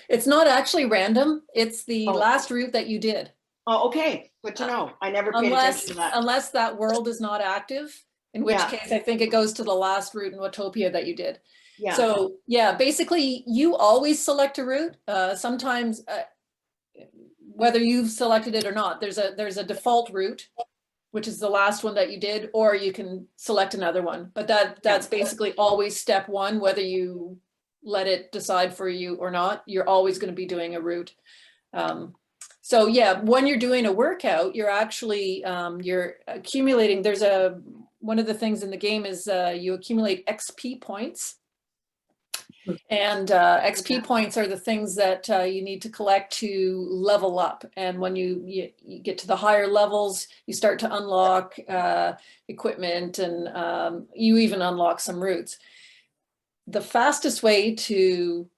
It's not actually random. It's the Oh. last route that you did. Oh, okay, good to know. I never paid attention to that. Unless that world is not active, in which Yeah. case I think it goes to the last route in Watopia that you did. Yeah, So yeah, basically you always select a route. Sometimes whether you've selected it or not, there's a default route, which is the last one that you did, or you can select another one. But that's basically always step one, whether you let it decide for you or not, you're always going to be doing a route. So yeah, when you're doing a workout, you're actually, you're accumulating, one of the things in the game is you accumulate XP points. And XP points are the things that you need to collect to level up. And when you get to the higher levels, you start to unlock equipment, and you even unlock some routes. The fastest way to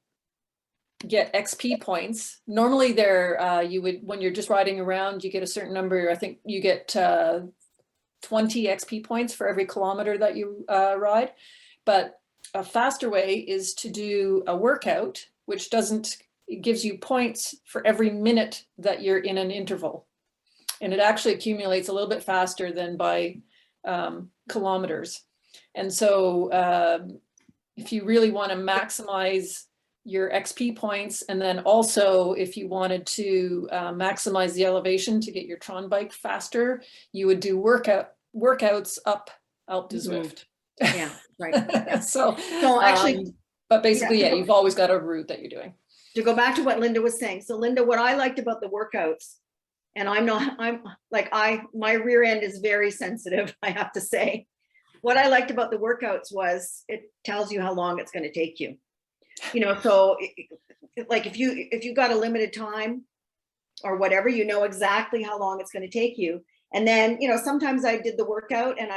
get XP points, normally when you're just riding around, you get a certain number. I think you get 20 XP points for every kilometer that you ride. But a faster way is to do a workout, which it gives you points for every minute that you're in an interval. And it actually accumulates a little bit faster than by kilometers. And so if you really want to maximize your XP points, and then also if you wanted to maximize the elevation to get your Tron bike faster, you would do workouts up to Zwift. yeah, right. Yeah. So actually, but basically, yeah, you've always got a route that you're doing. To go back to what Linda was saying. So Linda, what I liked about the workouts, and my rear end is very sensitive, I have to say. What I liked about the workouts was it tells you how long it's going to take you. You know, so like if you got a limited time or whatever, you know exactly how long it's going to take you. And then, you know, sometimes I did the workout and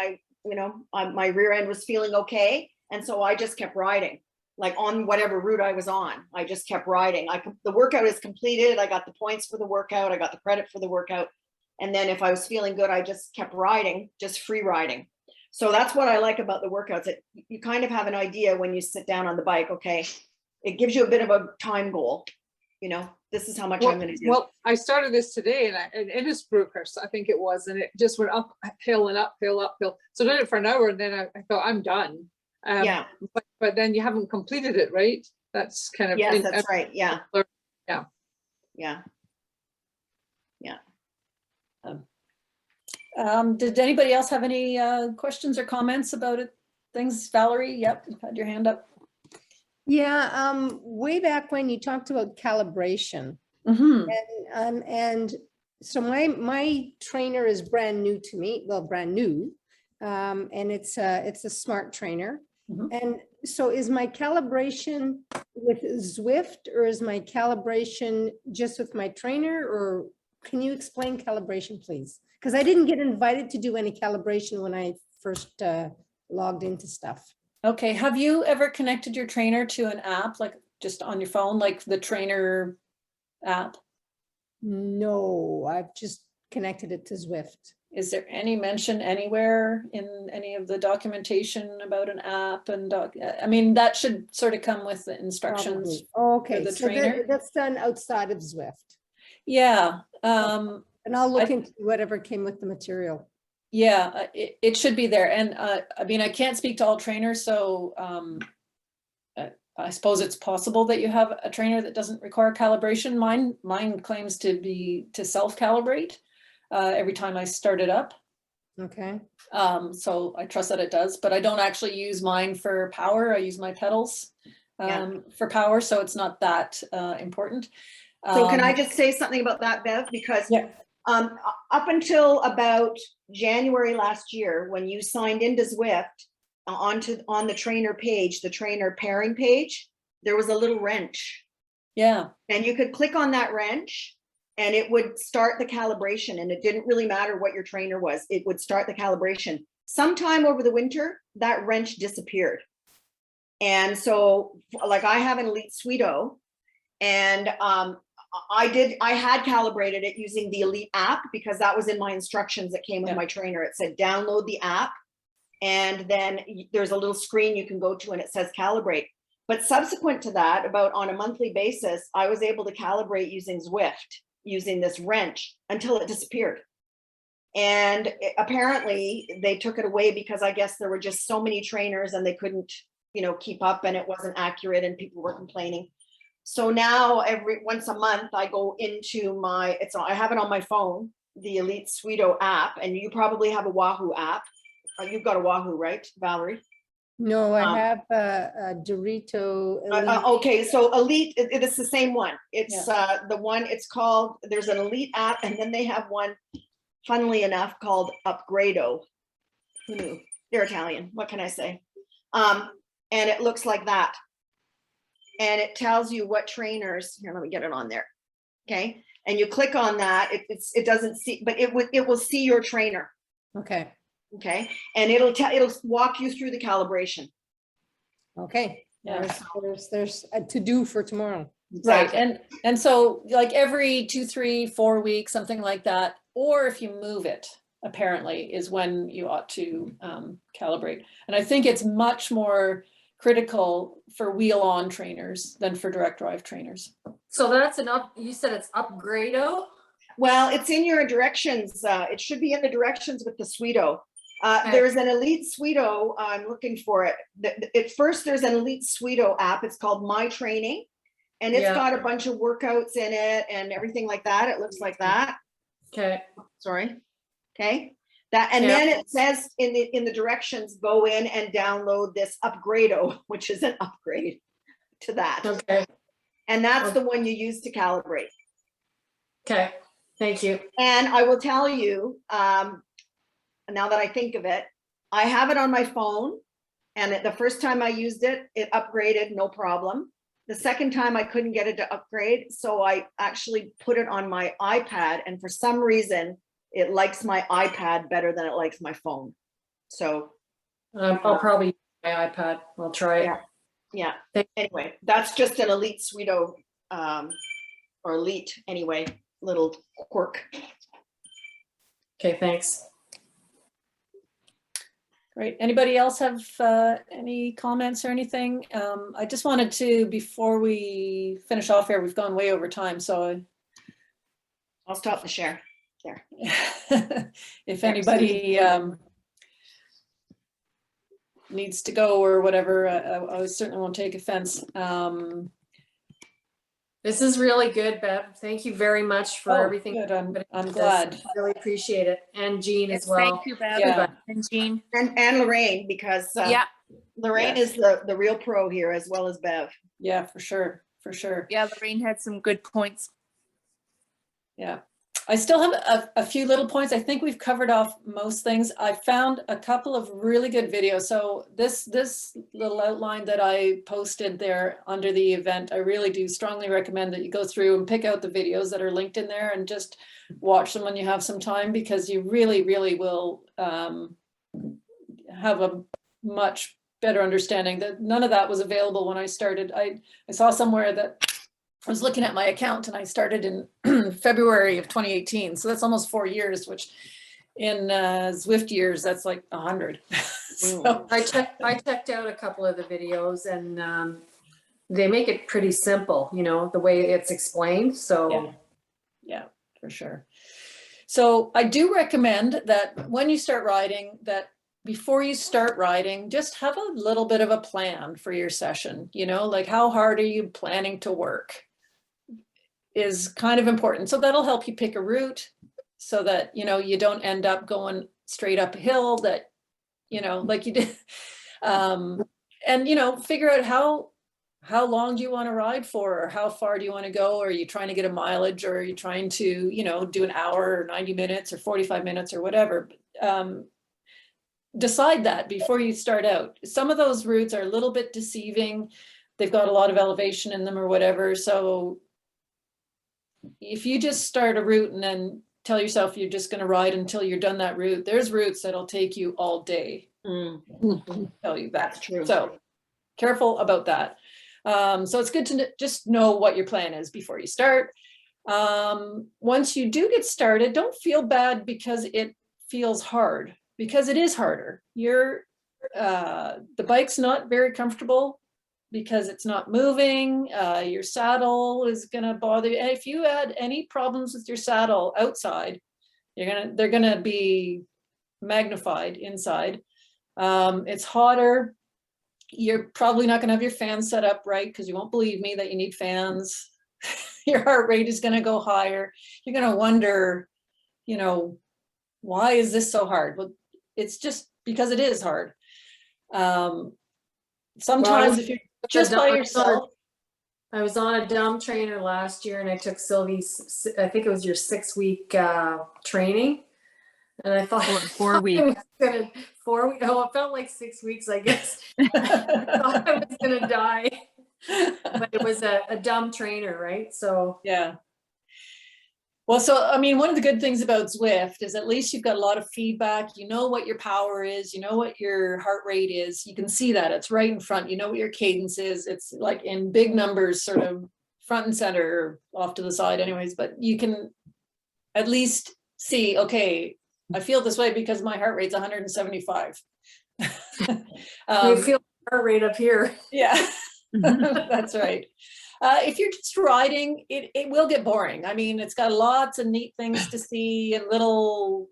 my rear end was feeling okay. And so I just kept riding, like on whatever route I was on. I just kept riding. The workout is completed. I got the points for the workout. I got the credit for the workout. And then if I was feeling good, I just kept riding, just free riding. So that's what I like about the workouts. You kind of have an idea when you sit down on the bike, okay, it gives you a bit of a time goal. You know, this is how much I'm going to do. Well, I started this today and it is Brookhurst, I think it was, and it just went uphill and uphill. So I did it for an hour, and then I thought I'm done. Yeah. But then you haven't completed it, right? That's kind of. Yes, that's right. Yeah. Yeah. Yeah. Yeah. Did anybody else have any questions or comments about it? Things, Valerie? Yep, you've had your hand up. Yeah, way back when you talked about calibration. Mm-hmm. And so my trainer is brand new to me, well, brand new. And it's a smart trainer. Mhm. And so is my calibration with Zwift, or is my calibration just with my trainer, or can you explain calibration, please? Because I didn't get invited to do any calibration when I first logged into stuff. Okay, have you ever connected your trainer to an app, like just on your phone, like the trainer app? No, I've just connected it to Zwift. Is there any mention anywhere in any of the documentation about an app? And I mean, that should sort of come with the instructions. Probably. Okay, the so trainer. that's done outside of Zwift. Yeah. And I'll look into whatever came with the material. Yeah, it should be there. And I mean, I can't speak to all trainers, so I suppose it's possible that you have a trainer that doesn't require calibration. Mine claims to self-calibrate every time I start it up. Okay. So I trust that it does, but I don't actually use mine for power. I use my pedals for power, so it's not that important. So can I just say something about that, Bev? Because Yeah. up until about January last year, when you signed into Zwift on the trainer page, the trainer pairing page, there was a little wrench. Yeah. And you could click on that wrench and it would start the calibration, and it didn't really matter what your trainer was. It would start the calibration. Sometime over the winter, that wrench disappeared. And so like I have an Elite Sweeto, and I had calibrated it using the Elite app because that was in my instructions that came with my trainer. It said download the app, and then there's a little screen you can go to and it says calibrate. But subsequent to that, about on a monthly basis, I was able to calibrate using Zwift, using this wrench, until it disappeared. And apparently they took it away because I guess there were just so many trainers and they couldn't, keep up, and it wasn't accurate and people were complaining. So now once a month I go into I have it on my phone, the Elite Sweeto app, and you probably have a Wahoo app. You've got a Wahoo, right, Valerie? No, I have a Dorito. Elite. Okay, so Elite, it's the same one. It's the one, it's called, there's an Elite app, and then they have one, funnily enough, called Upgrado. Who knew? They're Italian, what can I say? And it looks like that. And it tells you what trainers, here, let me get it on there. Okay, and you click on that, it doesn't see, but it will see your trainer. Okay. Okay, and it'll walk you through the calibration. Okay. Yeah. There's a to-do for tomorrow. Right. And so like every 2, 3, 4 weeks, something like that, or if you move it, apparently is when you ought to calibrate. And I think it's much more critical for wheel-on trainers than for direct drive trainers. So that's you said it's Upgrado? Well, it's in your directions. It should be in the directions with the Sweeto. There's an Elite Sweeto. I'm looking for it. At first, there's an Elite Sweeto app. It's called My Training, and it's got a bunch of workouts in it and everything like that. It looks like that. Okay. Sorry. Okay. Then it says in the directions, go in and download this Upgrado, which is an upgrade to that. Okay. And that's the one you use to calibrate. Okay. Thank you. And I will tell you, now that I think of it, I have it on my phone, and the first time I used it, it upgraded, no problem. The second time I couldn't get it to upgrade, so I actually put it on my iPad, and for some reason, it likes my iPad better than it likes my phone. So I'll probably use my iPad. I'll try it. Yeah. Anyway, that's just an Elite Sweeto, or Elite anyway, little quirk. Okay, thanks. Great. Anybody else have any comments or anything? I just wanted to, before we finish off here, we've gone way over time, so I'll stop the share there. if anybody needs to go or whatever, I certainly won't take offense. This is really good, Bev. Thank you very much for everything. Good. I'm glad. I really appreciate it. And Jean as well. Thank you, Bev. Yeah. And Jean. And Lorraine, because Lorraine is the real pro here, as well as Bev. Yeah, for sure. For sure. Yeah, Lorraine had some good points. Yeah. I still have a few little points. I think we've covered off most things. I found a couple of really good videos. So this little outline that I posted there under the event, I really do strongly recommend that you go through and pick out the videos that are linked in there and just watch them when you have some time, because you really, really will have a much better understanding. That none of that was available when I started. I saw somewhere that I was looking at my account, and I started in February of 2018. So that's almost 4 years, which in Zwift years, that's like 100. So I checked out a couple of the videos, and they make it pretty simple, the way it's explained. So yeah, for sure. So I do recommend that when you start riding, that before you start riding, just have a little bit of a plan for your session, like how hard are you planning to work is kind of important. So that'll help you pick a route. so that, you know, you don't end up going straight up a hill that, you know, like you did. And, you know, figure out how long do you want to ride for, or how far do you want to go? Or are you trying to get a mileage, or are you trying to, you know, do an hour or 90 minutes or 45 minutes or whatever? Decide that before you start out. Some of those routes are a little bit deceiving. They've got a lot of elevation in them or whatever. So if you just start a route and then tell yourself you're just going to ride until you're done that route, there's routes that'll take you all day. Tell you that. That's true. So careful about that. So it's good to just know what your plan is before you start. Once you do get started, don't feel bad because it feels hard, because it is harder. The bike's not very comfortable because it's not moving. Your saddle is gonna bother you. And if you had any problems with your saddle outside, they're gonna be magnified inside. It's hotter. You're probably not gonna have your fans set up right because you won't believe me that you need fans. Your heart rate is gonna go higher. You're gonna wonder, you know, why is this so hard? Well, it's just because it is hard. Sometimes if you're just by yourself. I was on a dumb trainer last year and I took Sylvie's, I think it was your 6-week training. And I thought 4 weeks. it felt like 6 weeks, I guess. I thought I was gonna die. But it was a dumb trainer, right? So yeah. Well, so, I mean, one of the good things about Zwift is at least you've got a lot of feedback. You know what your power is, you know what your heart rate is. You can see that it's right in front. You know what your cadence is. It's like in big numbers, sort of front and center, off to the side anyways, but you can at least see, okay, I feel this way because my heart rate's 175. you feel heart rate up here. Yeah, that's right. If you're just riding, it will get boring. I mean, it's got lots of neat things to see and little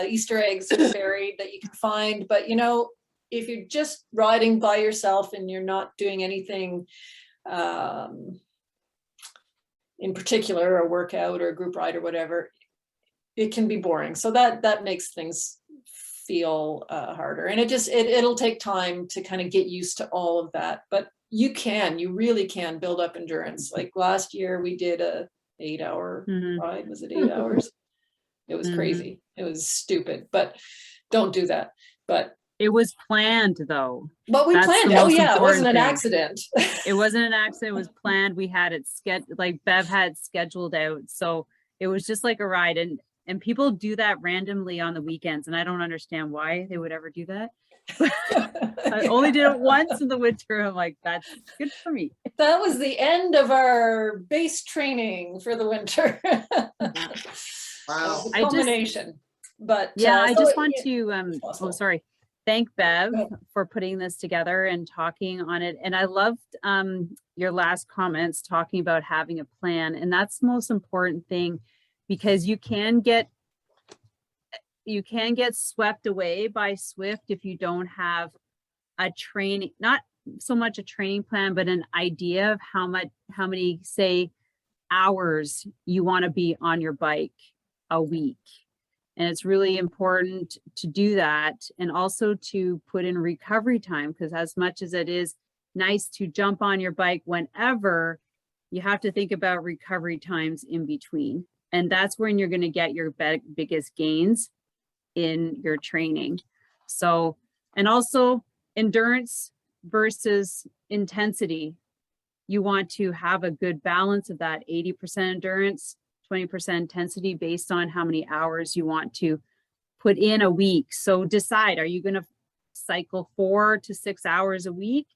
Easter eggs buried that you can find. But, you know, if you're just riding by yourself and you're not doing anything in particular, a workout or a group ride or whatever, it can be boring. So that makes things feel harder. And it'll take time to kind of get used to all of that. But you really can build up endurance. Like last year we did a 8-hour ride. Was it 8 hours? It was crazy. It was stupid, but don't do that. But it was planned though. But we planned. Oh yeah, it wasn't an accident. It wasn't an accident. It was planned. We had it like Bev had scheduled out. So it was just like a ride. And people do that randomly on the weekends. And I don't understand why they would ever do that. I only did it once in the winter. I'm like, that's good for me. That was the end of our base training for the winter. Wow. Culmination. But yeah, I just want to thank Bev for putting this together and talking on it. And I loved your last comments talking about having a plan. And that's the most important thing, because you can get swept away by Zwift if you don't have a training, not so much a training plan, but an idea of how many, say, hours you want to be on your bike a week. And it's really important to do that, and also to put in recovery time, because as much as it is nice to jump on your bike whenever, you have to think about recovery times in between. And that's when you're going to get your biggest gains in your training. So, and also endurance versus intensity. You want to have a good balance of that 80% endurance, 20% intensity based on how many hours you want to put in a week. So decide, are you going to cycle 4 to 6 hours a week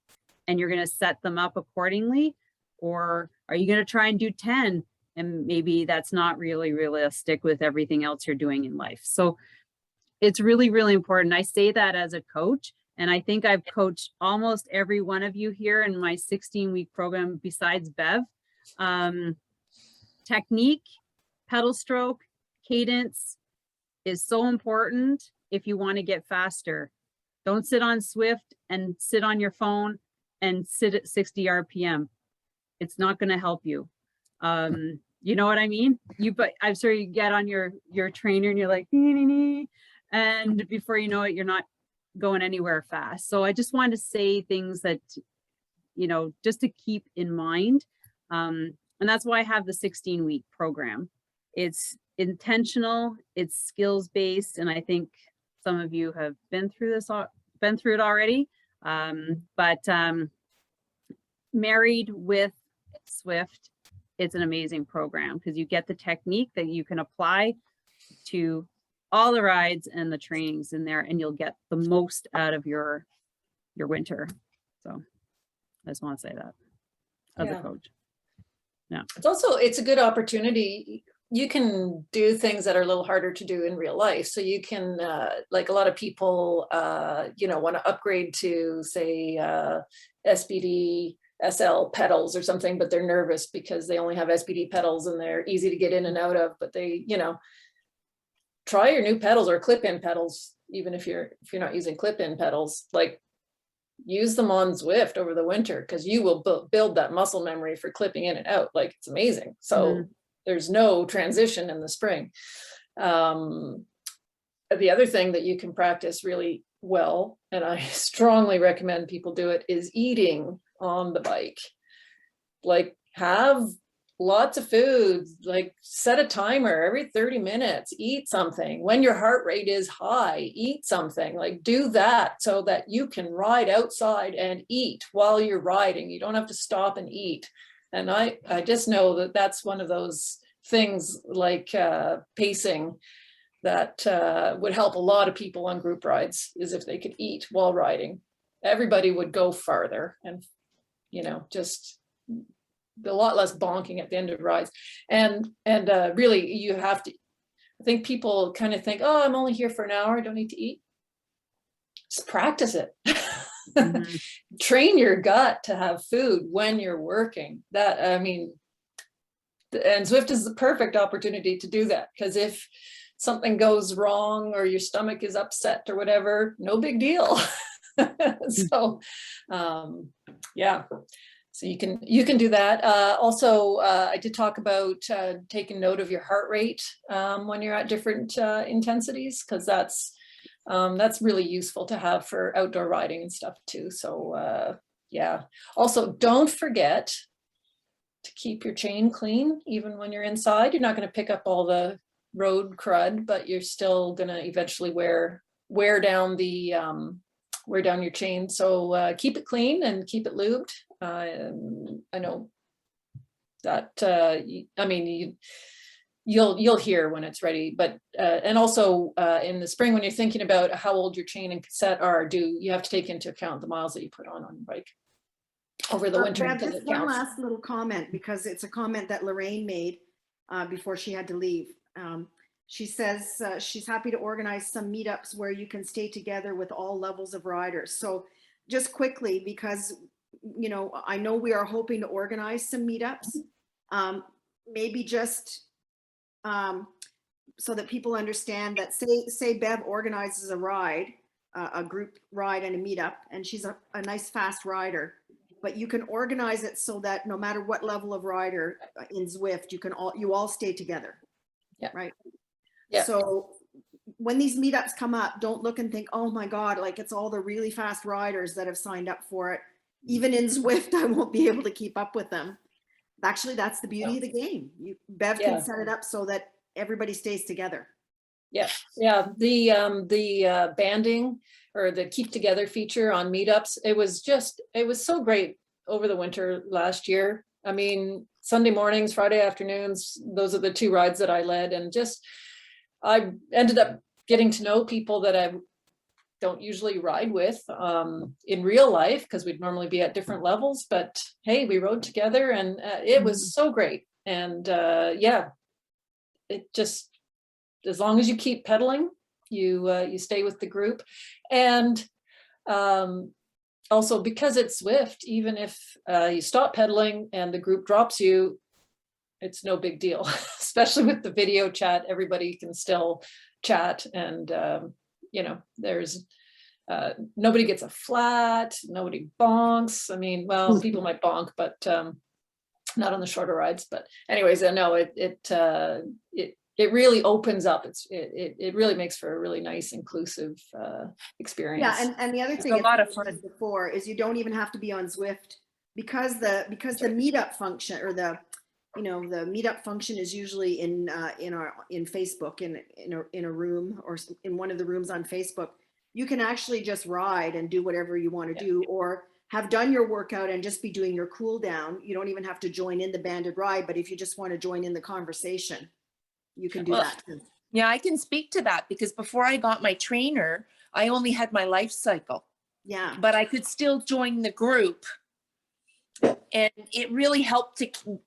and you're going to set them up accordingly? Or are you going to try and do 10? And maybe that's not really realistic with everything else you're doing in life. So it's really, really important. I say that as a coach, and I think I've coached almost every one of you here in my 16-week program besides Bev. Technique, pedal stroke, cadence is so important if you want to get faster. Don't sit on Zwift and sit on your phone and sit at 60 RPM. It's not going to help you. You know what I mean? But I'm sure you get on your trainer and you're like, nee, nee, nee, and before you know it, you're not going anywhere fast. So I just wanted to say things that, you know, just to keep in mind. And that's why I have the 16-week program. It's intentional, it's skills-based, and I think some of you have been through it already. Married with Zwift, it's an amazing program because you get the technique that you can apply to all the rides and the trainings in there, and you'll get the most out of your winter. So I just want to say that as a coach. Yeah. It's a good opportunity. You can do things that are a little harder to do in real life. So you can, like a lot of people, you know, want to upgrade to say SPD SL pedals or something, but they're nervous because they only have SPD pedals and they're easy to get in and out of, but they, you know, try your new pedals or clip-in pedals, even if you're not using clip-in pedals, like use them on Zwift over the winter, because you will build that muscle memory for clipping in and out. Like, it's amazing. So there's no transition in the spring. The other thing that you can practice really well, and I strongly recommend people do it, is eating on the bike. Like, have lots of food, like set a timer every 30 minutes, eat something. When your heart rate is high, eat something. Like, do that so that you can ride outside and eat while you're riding. You don't have to stop and eat. And I just know that that's one of those things, like pacing, that would help a lot of people on group rides, is if they could eat while riding. Everybody would go farther, and, you know, just a lot less bonking at the end of rides. And really, you have to, I think people kind of think, oh, I'm only here for an hour, I don't need to eat. Just practice it. Train your gut to have food when you're working. That, I mean, and Zwift is the perfect opportunity to do that, because if something goes wrong or your stomach is upset or whatever, no big deal. So yeah, so you can do that. Also, I did talk about taking note of your heart rate when you're at different intensities, because that's really useful to have for outdoor riding and stuff too. So yeah, also don't forget to keep your chain clean even when you're inside. You're not going to pick up all the road crud, but you're still going to eventually wear down your chain. So keep it clean and keep it lubed. I know that I mean, you'll hear when it's ready, but and also in the spring, when you're thinking about how old your chain and cassette are, you have to take into account the miles that you put on your bike over the winter. Bev, just one last little comment, because it's a comment that Lorraine made before she had to leave. She says she's happy to organize some meetups where you can stay together with all levels of riders. So just quickly, because, you know, I know we are hoping to organize some meetups, maybe just so that people understand that, say Bev organizes a ride, a group ride and a meetup, and she's a nice fast rider, but you can organize it so that no matter what level of rider in Zwift, you all stay together. Yeah. Right. Yeah. So when these meetups come up, don't look and think, oh my God, like it's all the really fast riders that have signed up for it. Even in Zwift, I won't be able to keep up with them. Actually, that's the beauty of the game. Bev can set it up so that everybody stays together. Yeah, yeah. The banding or the keep together feature on meetups, it was so great over the winter last year. I mean, Sunday mornings, Friday afternoons, those are the two rides that I led, and I ended up getting to know people that I don't usually ride with in real life, because we'd normally be at different levels, but hey, we rode together, and it was so great. And yeah, it just, as long as you keep pedaling, you stay with the group. And also, because it's Zwift, even if you stop pedaling and the group drops you, it's no big deal. Especially with the video chat, everybody can still chat, and you know, there's nobody gets a flat, nobody bonks. I mean, well, people might bonk, but not on the shorter rides, but anyways, I know it really opens up. It really makes for a really nice, inclusive experience. Yeah, and the other thing a it's lot of mentioned fun. before is you don't even have to be on Zwift because the meetup function or the meetup function is usually in Facebook in a room or in one of the rooms on Facebook. You can actually just ride and do whatever you want to do, or have done your workout and just be doing your cool down. You don't even have to join in the banded ride, but if you just want to join in the conversation, you can do Well, that too. Yeah, I can speak to that because before I got my trainer, I only had my life cycle, Yeah. but I could still join the group. And it really helped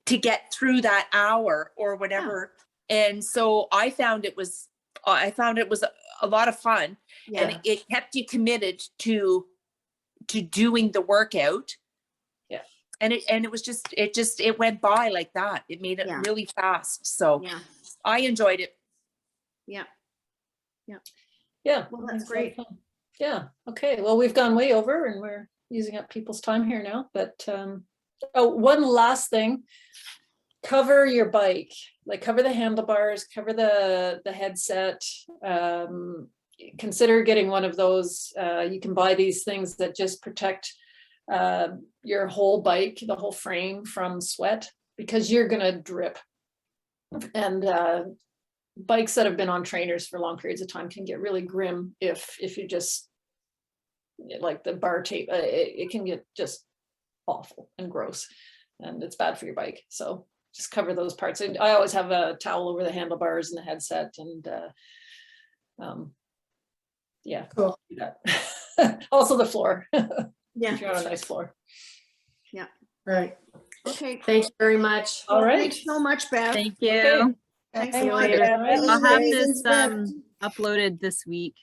to get through that hour or whatever. And so I found it was a lot of fun, and it kept you committed to doing the workout. Yeah. And it went by like that. It made it really fast. So I enjoyed it. Yeah. Yeah. Well, that's it's a lot of great. fun. Yeah. Okay. Well, we've gone way over and we're using up people's time here now, but one last thing, cover your bike, like cover the handlebars, cover the headset. Consider getting one of those. You can buy these things that just protect your whole bike, the whole frame from sweat, because you're gonna drip. And bikes that have been on trainers for long periods of time can get really grim if you just, like the bar tape, it can get just awful and gross, and it's bad for your bike. So just cover those parts. And I always have a towel over the handlebars and the headset, and yeah, Cool. do that. Also the floor. Yeah. If you're on a nice floor. Yeah. Right. Okay. Thank you very much. All right. Thanks so much, Bev. Thank you. Okay. Thanks See a you lot. later. I'll have Ladies this and Zwift. uploaded this week.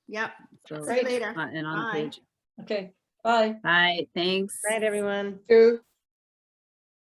Yep. So See you later. and on the Bye. page. Okay. Bye. Bye. Thanks. Right, everyone. Two.